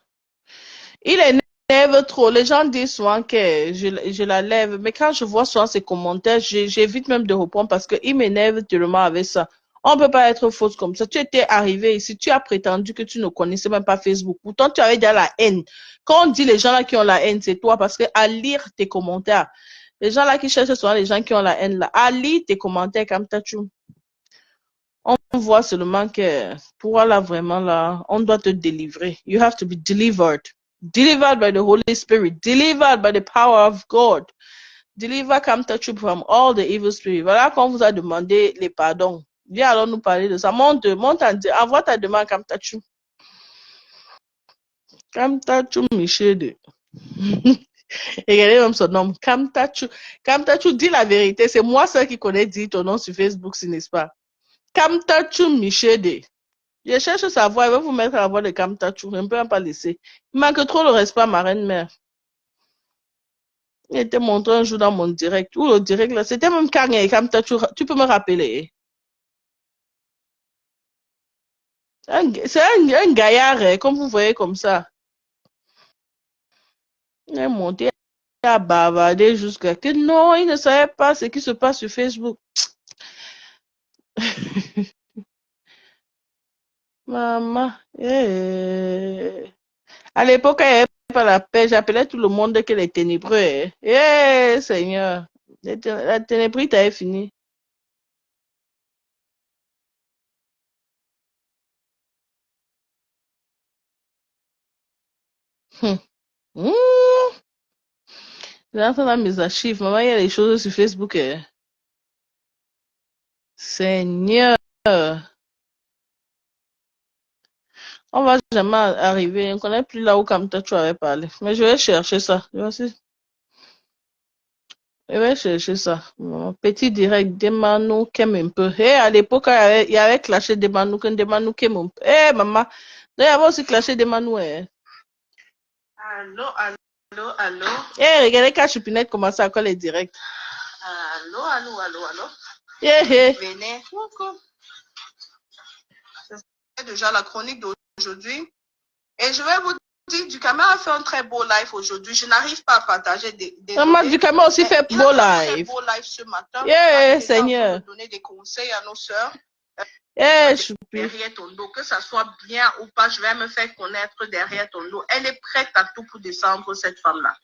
Il énerve trop. Les gens disent souvent que je la lève. Mais quand je vois souvent ces commentaires, j'évite même de répondre parce qu'il m'énerve tellement avec ça. On ne peut pas être fausse comme ça. Tu étais arrivé ici, tu as prétendu que tu ne connaissais même pas Facebook. Pourtant, tu avais déjà la haine. Quand on dit les gens là qui ont la haine, c'est toi parce que à lire tes commentaires, les gens là qui cherchent souvent les gens qui ont la haine là, à lire tes commentaires comme Tachou. On voit seulement que pour là vraiment là, on doit te délivrer. You have to be delivered. Delivered by the Holy Spirit. Delivered by the power of God. Deliver Kamtachou from all the evil spirits. Voilà qu'on vous a demandé les pardons. Viens alors nous parler de ça. Envoie ta demande Kamtachou. Kamtachou Michel. Regardez même son nom. Kamtachou. Kamtachou, dis la vérité. C'est moi seul qui connais dire ton nom sur Facebook, si n'est-ce pas? Kamtachou Michel. Je cherche sa voix, elle va vous mettre à la voix de Kamtachou. Je ne peux même pas laisser. Il manque trop le respect à ma reine-mère. Il était montré un jour dans mon direct. Ou le direct là, c'était même Kanye et Kamtachou. Tu peux me rappeler? C'est un gaillard, comme vous voyez comme ça. Il est monté à bavarder jusqu'à que non, il ne savait pas ce qui se passe sur Facebook. Maman. À l'époque, il n'y avait pas la paix. J'appelais tout le monde que les ténébreux. Seigneur. La ténébrie t'avait fini. Hum. J'entends dans mes archives. Maman, il y a des choses sur Facebook. Seigneur. On va jamais arriver. On ne connaît plus là où Kamtachou avait parlé. Mais je vais chercher ça. Je vais chercher ça. Mon petit direct, Demanou Kem un peu. À l'époque, il y avait clashé Demanou Kem un peu. Maman. Il y avait aussi clashé Demanou. Allô, allô, allô. Regardez quand Chupinette commence à coller les directs. Allô, allô, allô, allô. Venez. C'est déjà la chronique d'aujourd'hui. Et je vais vous dire, Ducamel a fait un très beau live aujourd'hui. Je n'arrive pas à partager des Maman, Ducamel aussi fait beau live. Beau live ce matin. Seigneur. Donner des conseils à nos sœurs. Derrière ton dos, que ça soit bien ou pas, je vais me faire connaître derrière ton dos. Elle est prête à tout pour descendre, cette femme-là.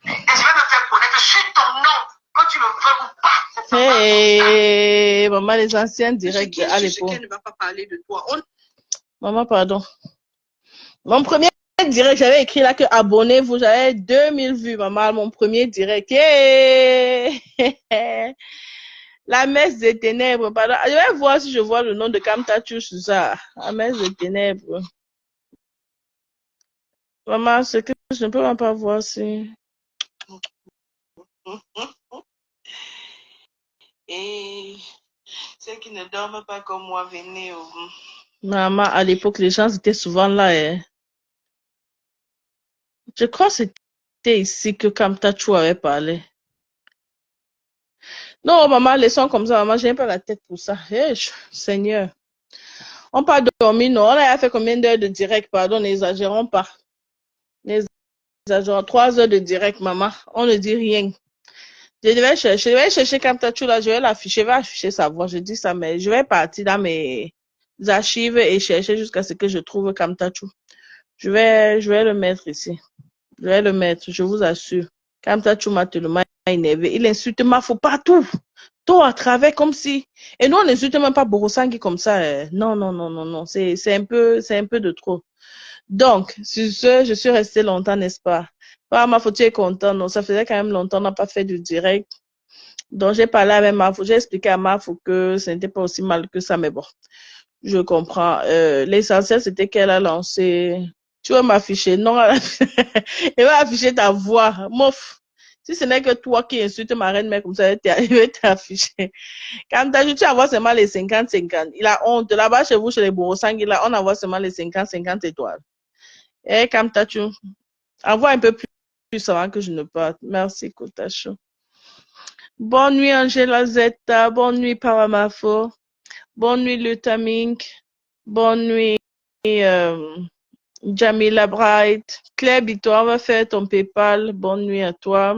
Et je vais me faire connaître sur ton nom, quand tu le veux ou pas. Maman, les anciens directs à l'époque. Ne va pas parler de toi. Maman, pardon. Mon premier direct, j'avais écrit là que abonnez-vous, j'avais 2000 vues, maman, mon premier direct. La messe des ténèbres, pardon. Je vais voir si je vois le nom de Kamtachou sur ça. La messe des ténèbres. Maman, c'est que je ne peux même pas voir si. Et ceux qui ne dorment pas comme moi, venez. Maman, à l'époque, les gens étaient souvent là. Je crois que c'était ici que Kamtachou avait parlé. Non, maman, laissons comme ça. Maman, je n'ai pas la tête pour ça. Seigneur. On pas dormi, non. On a fait combien d'heures de direct? Pardon, n'exagérons pas. N'exagérons. 3 heures de direct, maman. On ne dit rien. Je vais chercher Kamtachou là. Je vais l'afficher. Je vais afficher sa voix. Je dis ça, mais je vais partir dans mes archives et chercher jusqu'à ce que je trouve Kamtachou. Je vais le mettre ici. Je vais le mettre, je vous assure. Kamtachou m'a tellement énervé. Il insulte Mafo partout. Tout à travers comme si. Et nous, on n'insulte même pas Borosangi comme ça. Non, non, non, non, non. C'est un peu de trop. Donc, sur ce, je suis restée longtemps, n'est-ce pas? Pas Mafo, tu es content. Non, ça faisait quand même longtemps, on n'a pas fait du direct. Donc, j'ai parlé avec Mafo. J'ai expliqué à Mafo que ce n'était pas aussi mal que ça, mais bon. Je comprends. L'essentiel, c'était qu'elle a lancé. Tu veux m'afficher? Non, elle va afficher ta voix. Mouf. Si ce n'est que toi qui insultes ma reine mère comme ça, elle va t'afficher. Quand tu envoies seulement les 50-50. Il a honte. Là-bas, chez vous, chez les Borosang, on envoie seulement les 50-50 étoiles. Et quand tu envoie un peu plus avant que je ne parte. Merci, Kotacho. Bonne nuit, Angela Zeta. Bonne nuit, Paramafo. Bonne nuit, Lutamink. Bonne nuit, Jamila Bright. Claire Bito, on va faire ton PayPal. Bonne nuit à toi.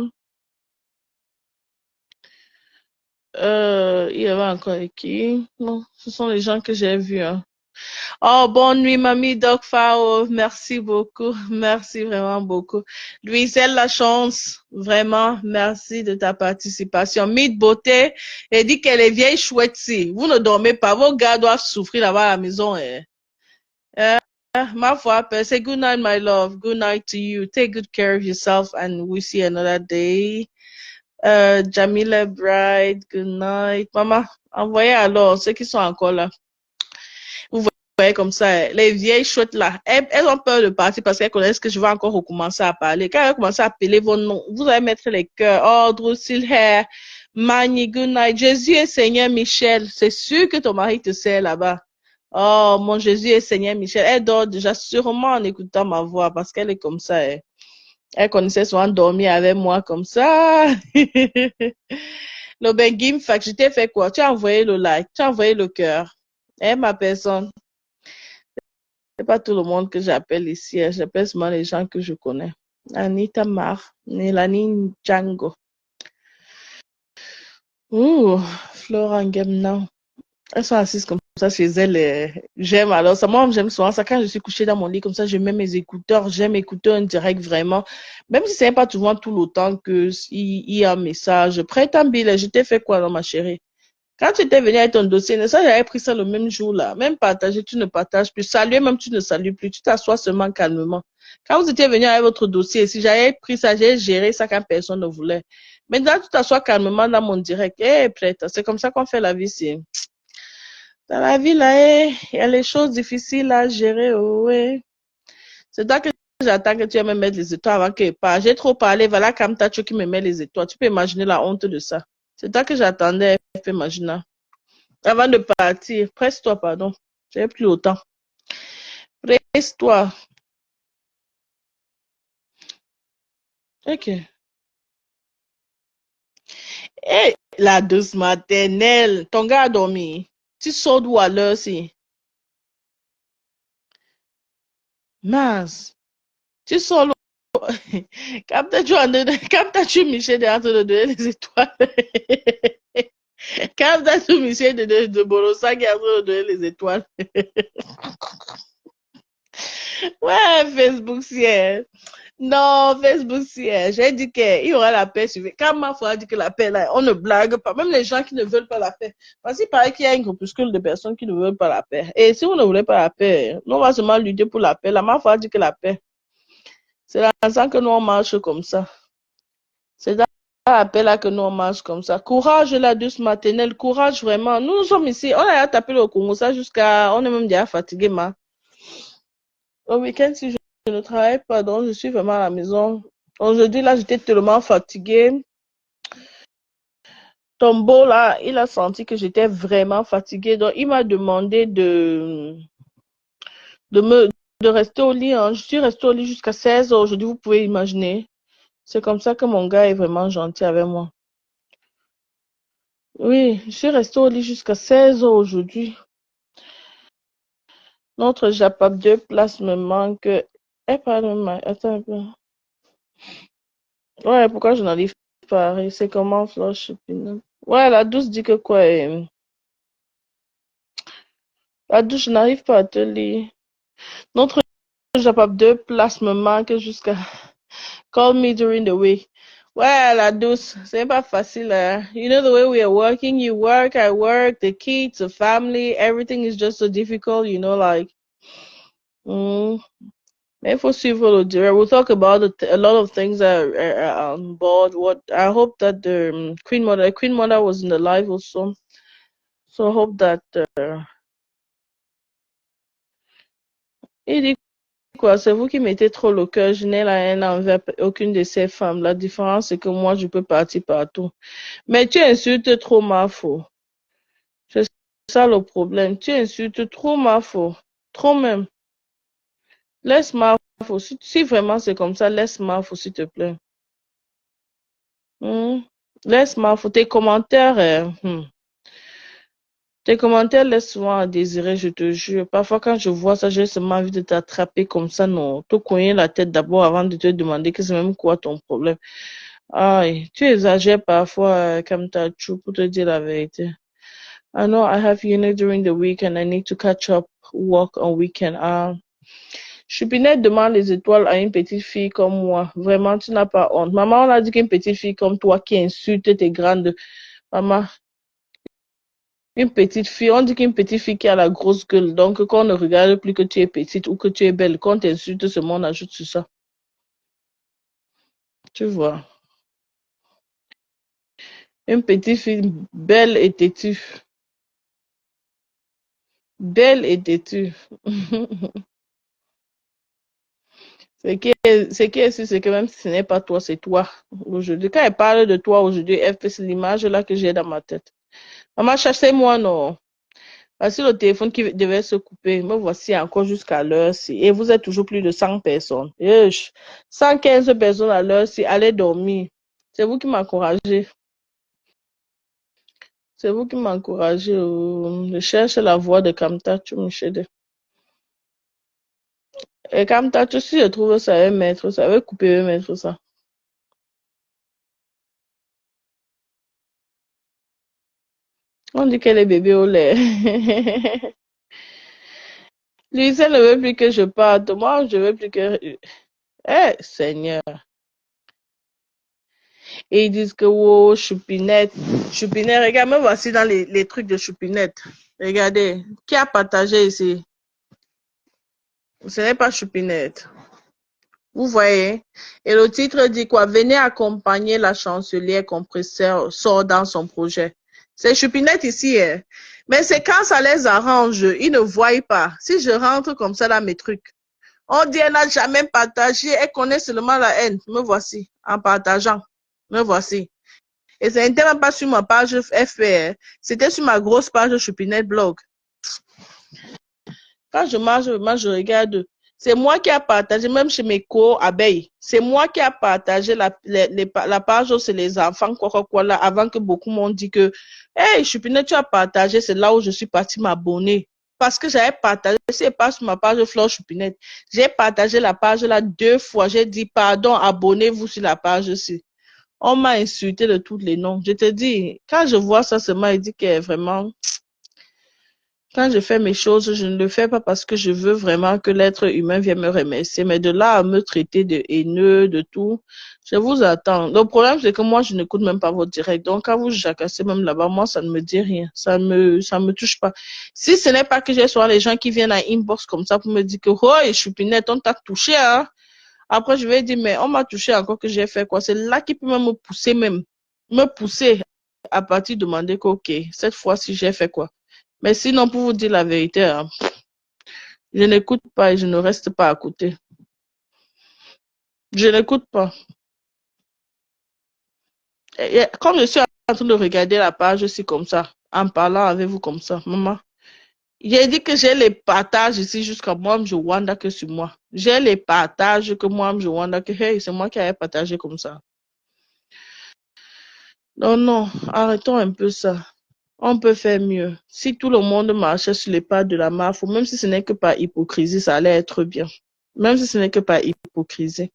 Il y avait encore qui? Non, ce sont les gens que j'ai vus. Hein. Oh, bonne nuit, mamie Doc Fao. Merci beaucoup. Merci vraiment beaucoup. Louiselle La Chance, vraiment, merci de ta participation. Mythe Beauté, elle dit qu'elle est vieille chouette si. Vous ne dormez pas. Vos gars doivent souffrir là-bas à la maison. Ma foi, c'est good night, my love. Good night to you. Take good care of yourself and we'll see another day. Jamila Bright, good night. Maman, envoyez alors ceux qui sont encore là. Vous voyez comme ça, les vieilles chouettes là, elles ont peur de partir parce qu'elles connaissent que je vais encore recommencer à parler. Quand elles commencent à appeler vos noms, vous allez mettre les cœurs. Oh, Drusil Hair, Mani, good night. Jésus est Seigneur Michel. C'est sûr que ton mari te sert là-bas. Oh, mon Jésus est Seigneur Michel. Elle dort déjà sûrement en écoutant ma voix parce qu'elle est comme ça. Elle connaissait souvent dormir avec moi comme ça. Le Bengim, je t'ai fait quoi? Tu as envoyé le like, tu as envoyé le cœur. Ma personne. C'est pas tout le monde que j'appelle ici. J'appelle seulement les gens que je connais. Anita Mar, Nélani Django. Ouh, Flora Ngemna. Elles sont assises comme ça chez elles. J'aime alors ça. Moi, j'aime souvent ça. Quand je suis couchée dans mon lit comme ça, je mets mes écouteurs. J'aime écouter un direct vraiment. Même si c'est pas souvent tout le temps que il y a un message. Prête un billet. Je t'ai fait quoi, dans ma chérie? Quand tu étais venu avec ton dossier, ça, j'avais pris ça le même jour-là. Même partager, tu ne partages plus. Saluer, même tu ne salues plus. Tu t'assois seulement calmement. Quand vous étiez venu avec votre dossier, si j'avais pris ça, j'ai géré ça quand personne ne voulait. Maintenant, tu t'assois calmement dans mon direct. Prête. C'est comme ça qu'on fait la vie ici. Dans la vie, là, il y a les choses difficiles à gérer. Oh, ouais. C'est toi que j'attends que tu aies me mettre les étoiles avant que pas. J'ai trop parlé. Voilà, comme tu qui me met les étoiles. Tu peux imaginer la honte de ça. C'est toi que j'attendais, imaginer. Avant de partir, presse-toi, pardon. J'ai plus le temps. Presse-toi. Ok. Hey, la douce maternelle. Ton gars a dormi. Tu sors d'où à l'heure si? Mince. Tu sors l'eau. Captes-tu Michel est en train de donner les étoiles? Captes-tu Michel de Borossa qui est en train de donner les étoiles? Ouais, Facebook, si. Non, Facebook, si. J'ai dit qu'il y aura la paix. Quand ma foi a dit que la paix, là, on ne blague pas. Même les gens qui ne veulent pas la paix. Parce qu'il paraît qu'il y a un groupuscule de personnes qui ne veulent pas la paix. Et si vous ne voulez pas la paix, nous, on va seulement lutter pour la paix. La ma foi a dit que la paix, c'est dans que nous, on marche comme ça. C'est dans la paix là que nous, on marche comme ça. Courage, la douce maternelle. Courage, vraiment. Nous sommes ici. On a tapé le Congo, ça jusqu'à... On est même déjà fatigué, ma. Au week-end, si je ne travaille pas, donc je suis vraiment à la maison. Aujourd'hui, là, j'étais tellement fatiguée. Tombeau, là, il a senti que j'étais vraiment fatiguée. Donc, il m'a demandé de rester au lit. Hein. Je suis restée au lit jusqu'à 16 heures. Aujourd'hui, vous pouvez imaginer. C'est comme ça que mon gars est vraiment gentil avec moi. Oui, je suis restée au lit jusqu'à 16 heures aujourd'hui. Notre Japap 2 place me manque. Pardon, attends un peu. Ouais, pourquoi je n'arrive pas? C'est comment, Flush? Ouais, la douce dit que quoi? La douce, je n'arrive pas à te lire. Notre Japap 2 place me manque jusqu'à call me during the week. Ouais, la douce, c'est pas facile. Hein? You know the way we are working, you work, I work, the kids, the family, everything is just so difficult, you know, like. Mais il faut suivre le direct. We'll talk about a lot of things that are on board. What I hope that the Queen Mother was in the live also. So I hope that Il dit quoi? C'est vous qui mettez trop le cœur. Je n'ai la haine envers aucune de ces femmes. La différence, c'est que moi, je peux partir partout. Mais tu insultes trop Mafo. C'est ça le problème. Tu insultes trop Mafo. Trop même. Laisse Mafo. Si vraiment c'est comme ça, laisse Mafo, s'il te plaît. Laisse Mafo. Tes commentaires laissent souvent à désirer, je te jure. Parfois, quand je vois ça, j'ai seulement envie de t'attraper comme ça, non. Te cogner la tête d'abord avant de te demander que c'est même quoi ton problème. Aïe, tu exagères parfois, Kamtachu, pour te dire la vérité. I know I have uni during the week and I need to catch up work on weekend. Chupinette demande les étoiles à une petite fille comme moi. Vraiment, tu n'as pas honte. Maman, on a dit qu'une petite fille comme toi qui insulte tes grandes. Maman, une petite fille, on dit qu'une petite fille qui a la grosse gueule. Donc, quand on ne regarde plus que tu es petite ou que tu es belle, quand on t'insulte, ce monde ajoute sur ça. Tu vois. Une petite fille belle et têtue. Belle et têtue. Ce qui est sûr, c'est que même si ce n'est pas toi, c'est toi. Aujourd'hui, quand elle parle de toi aujourd'hui, elle fait l'image là que j'ai dans ma tête. Maman, chassez-moi, non. Voici le téléphone qui devait se couper. Me voici encore jusqu'à l'heure-ci. Et vous êtes toujours plus de 100 personnes. 115 personnes à l'heure-ci. Allez dormir. C'est vous qui m'encouragez. C'est vous qui m'encouragez. Je cherche la voix de Kamtachu, Michel. Et Kamtachu, si je trouve ça, va mettre ça, va couper, va mettre ça. On dit qu'elle est bébé au lait. Lui, ça ne veut plus que je parte. Moi, je veux plus que... Eh, Seigneur. Et ils disent que, oh, Choupinette. Choupinette, regarde, me voici dans les trucs de Choupinette. Regardez, qui a partagé ici? Ce n'est pas Choupinette. Vous voyez? Et le titre dit quoi? Venez accompagner la chancelière compresseur sort dans son projet. C'est Choupinette ici, hein? Mais c'est quand ça les arrange, ils ne voient pas. Si je rentre comme ça dans mes trucs, on dit elle n'a jamais partagé, elle connaît seulement la haine. Me voici, en partageant. Me voici. Et ce n'était même pas sur ma page FR, c'était sur ma grosse page Choupinette Blog. Quand je mange, je regarde. C'est moi qui a partagé, même chez mes co-abeilles. C'est moi qui a partagé la page, c'est les enfants, quoi, là, avant que beaucoup m'ont dit que, hey, Choupinette, tu as partagé, c'est là où je suis partie m'abonner. Parce que j'avais partagé, c'est pas sur ma page Flore Choupinette. J'ai partagé la page là 2 fois. J'ai dit, pardon, abonnez-vous sur la page aussi. On m'a insulté de tous les noms. Je te dis, quand je vois ça, c'est moi, il dit que vraiment, quand je fais mes choses, je ne le fais pas parce que je veux vraiment que l'être humain vienne me remercier. Mais de là à me traiter de haineux, de tout, je vous attends. Le problème, c'est que moi, je n'écoute même pas votre direct. Donc, quand vous jacassez même là-bas, moi, ça ne me dit rien. Ça me touche pas. Si ce n'est pas que j'ai souvent les gens qui viennent à inbox comme ça pour me dire que, oh, Choupinette, on t'a touché, hein. Après, je vais dire, mais on m'a touché encore que j'ai fait quoi? C'est là qui peut même me pousser à partir de demander que, ok, cette fois-ci, j'ai fait quoi? Mais sinon, pour vous dire la vérité, hein, je n'écoute pas et je ne reste pas à côté. Je n'écoute pas. Et comme je suis en train de regarder la page aussi comme ça, en parlant avec vous comme ça, maman, j'ai dit que j'ai les partages ici jusqu'à moi, je wanda que sur moi. J'ai les partages que moi, je wanda que, hey, c'est moi qui avais partagé comme ça. Non, non, arrêtons un peu ça. On peut faire mieux. Si tout le monde marchait sur les pas de la MAFO, même si ce n'est que par hypocrisie, ça allait être bien. Même si ce n'est que par hypocrisie.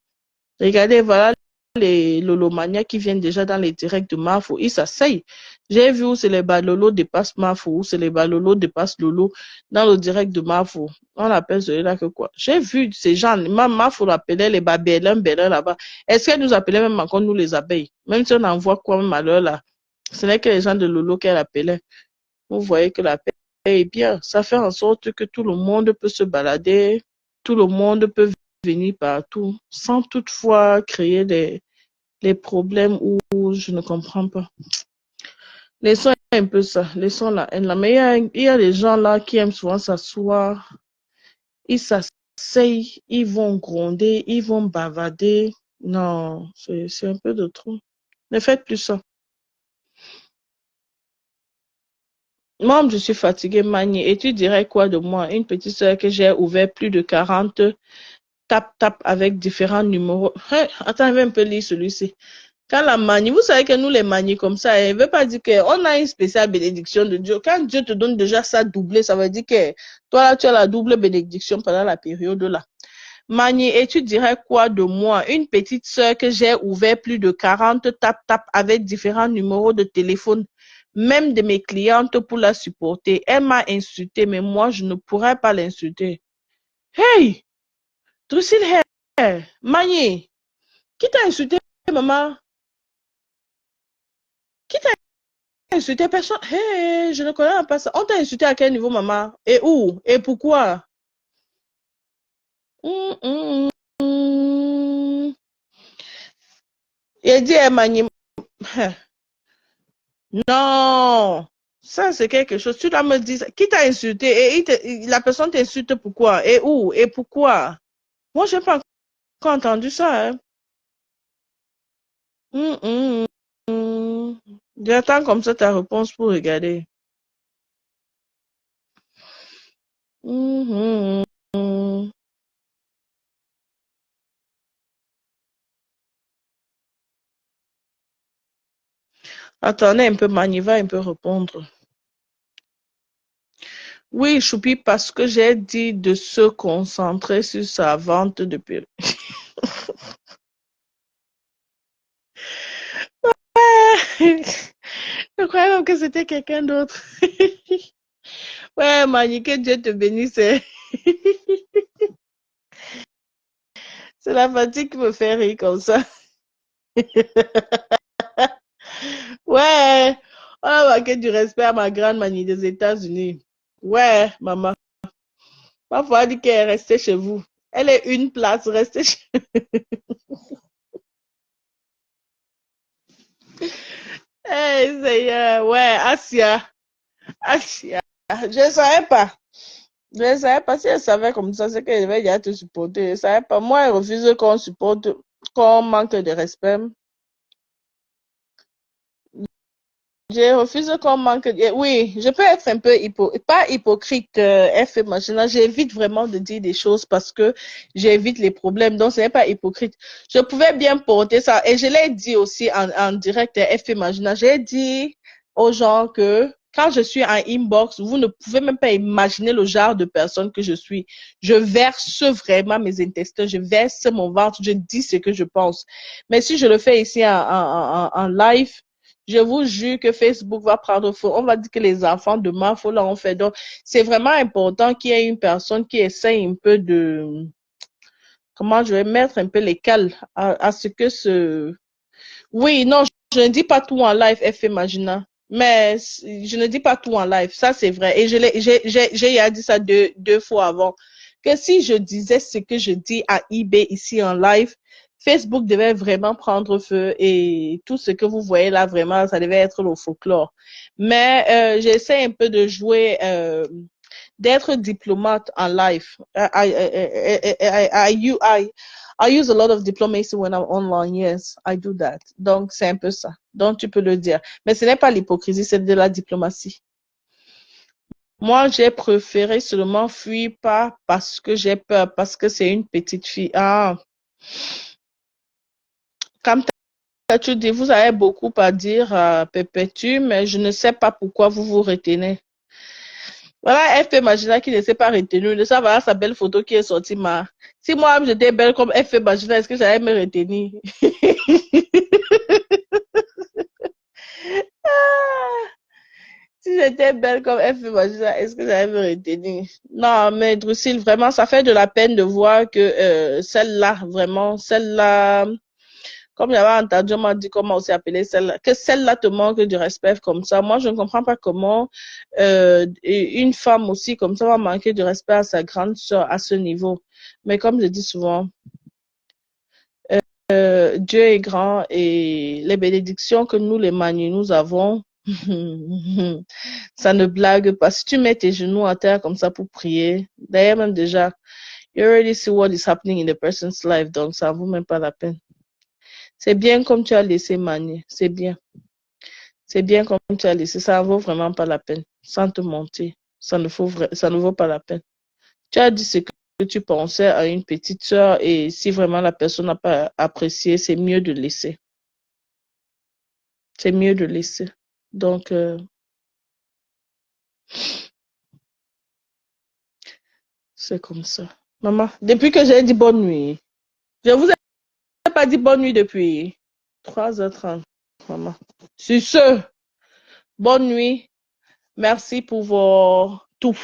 Regardez, voilà les lolomanias qui viennent déjà dans les directs de MAFO. Ils s'asseyent. J'ai vu où c'est les balolo dépassent MAFO, où c'est les balolo dépassent Lolo dans le direct de MAFO. On appelle celui-là que quoi? J'ai vu ces gens, MAFO l'appelait les babélins, bélins là-bas. Est-ce qu'elle nous appelait même encore nous les abeilles? Même si on envoie quoi même à l'heure là. Ce n'est que les gens de Lolo qu'elle appelait. Vous voyez que la paix est bien. Ça fait en sorte que tout le monde peut se balader, tout le monde peut venir partout, sans toutefois créer des problèmes où je ne comprends pas. Laissons un peu ça, laissons la haine là. Mais il y a des gens là qui aiment souvent s'asseoir. Ils s'assoient conseils, ils vont gronder, ils vont bavarder. Non, c'est un peu de trop. Ne faites plus ça. Moi, je suis fatiguée, Mani. Et tu dirais quoi de moi? Une petite sœur que j'ai ouvert plus de 40 tap avec différents numéros. Hein, attends, je vais un peu lire celui-ci. Quand la manie, vous savez que nous les manies comme ça, elle ne veut pas dire qu'on a une spéciale bénédiction de Dieu. Quand Dieu te donne déjà ça doublé, ça veut dire que toi là, tu as la double bénédiction pendant la période là. Mani, et tu dirais quoi de moi? Une petite sœur que j'ai ouvert plus de 40 tap-tap avec différents numéros de téléphone, même de mes clientes pour la supporter. Elle m'a insulté, mais moi, je ne pourrais pas l'insulter. Hey! Drusille, hey! Mani, qui t'a insulté, maman? Qui t'a insulté? Personne? Hey, je ne connais pas ça. On t'a insulté à quel niveau, maman? Et où? Et pourquoi? Hum, hum, hum. Il dit, hey, Mani, non, ça c'est quelque chose. Tu dois me dire, qui t'a insulté et la personne t'insulte pourquoi et où et pourquoi? Moi, je n'ai pas encore entendu ça. Hein. Hum, hum, hum. J'attends comme ça ta réponse pour regarder. Hum, hum, hum. Attendez un peu, Mani va un peu répondre. Oui, Choupi, parce que j'ai dit de se concentrer sur sa vente de perruques. Je croyais même que c'était quelqu'un d'autre. Ouais, Mani, que Dieu te bénisse. C'est la fatigue qui me fait rire comme ça. Ouais, on a manqué du respect à ma grande Mani des États-Unis. Ouais, maman. Ma foi dit qu'elle est restée chez vous. Elle est une place, restée chez Hey, Seigneur. Ouais, Asia. Asia. Je ne savais pas. Je ne savais pas si elle savait comme ça, c'est qu'elle devait déjà te supporter. Je ne savais pas. Moi, elle refuse qu'on supporte, qu'on manque de respect. Je refuse qu'on manque. Oui, je peux être un peu pas hypocrite, F machin. J'évite vraiment de dire des choses parce que j'évite les problèmes. Donc, ce n'est pas hypocrite. Je pouvais bien porter ça. Et je l'ai dit aussi en direct, F machin. J'ai dit aux gens que quand je suis en inbox, vous ne pouvez même pas imaginer le genre de personne que je suis. Je verse vraiment mes intestins, je verse mon ventre, je dis ce que je pense. Mais si je le fais ici en live, je vous jure que Facebook va prendre feu. On va dire que les enfants demain, faut leur en faire. Donc, c'est vraiment important qu'il y ait une personne qui essaye un peu de, comment je vais mettre un peu les cales à ce que ce, oui, non, je ne dis pas tout en live, F Imagina. Mais je ne dis pas tout en live. Ça, c'est vrai. Et j'ai dit ça deux fois avant. Que si je disais ce que je dis à eBay ici en live, Facebook devait vraiment prendre feu et tout ce que vous voyez là, vraiment, ça devait être le folklore. Mais j'essaie un peu de jouer, d'être diplomate en live. I use a lot of diplomacy when I'm online. Yes, I do that. Donc, c'est un peu ça. Donc, tu peux le dire. Mais ce n'est pas l'hypocrisie, c'est de la diplomatie. Moi, j'ai préféré seulement fuir pas parce que j'ai peur, parce que c'est une petite fille. Ah, comme tu dis, vous avez beaucoup à dire à Perpétue, mais je ne sais pas pourquoi vous vous retenez. Voilà, FP Magina qui ne s'est pas retenue. De ça, voilà sa belle photo qui est sortie. Si moi, j'étais belle comme FP Magina, est-ce que j'allais me retenir? Si j'étais belle comme FP Magina, est-ce que j'allais me retenir? Non, mais Drusille, vraiment, ça fait de la peine de voir que celle-là, vraiment, celle-là, comme j'avais entendu, on m'a dit comment aussi appeler celle-là, que celle-là te manque du respect comme ça. Moi, je ne comprends pas comment une femme aussi comme ça va manquer de respect à sa grande sœur à ce niveau. Mais comme je dis souvent, Dieu est grand et les bénédictions que nous, les manies, nous avons, ça ne blague pas. Si tu mets tes genoux à terre comme ça pour prier, d'ailleurs même déjà, You already see what is happening in the person's life, donc ça ne vaut même pas la peine. C'est bien comme tu as laissé Mani, c'est bien. C'est bien comme tu as laissé, ça ne vaut vraiment pas la peine. Sans te mentir, ça ne vaut pas la peine. Tu as dit ce que tu pensais à une petite sœur et si vraiment la personne n'a pas apprécié, c'est mieux de laisser. C'est mieux de laisser. Donc, c'est comme ça. Maman, depuis que j'ai dit bonne nuit, je vous ai pas dit bonne nuit depuis 3h30, maman. Sur ce, bonne nuit. Merci pour tout.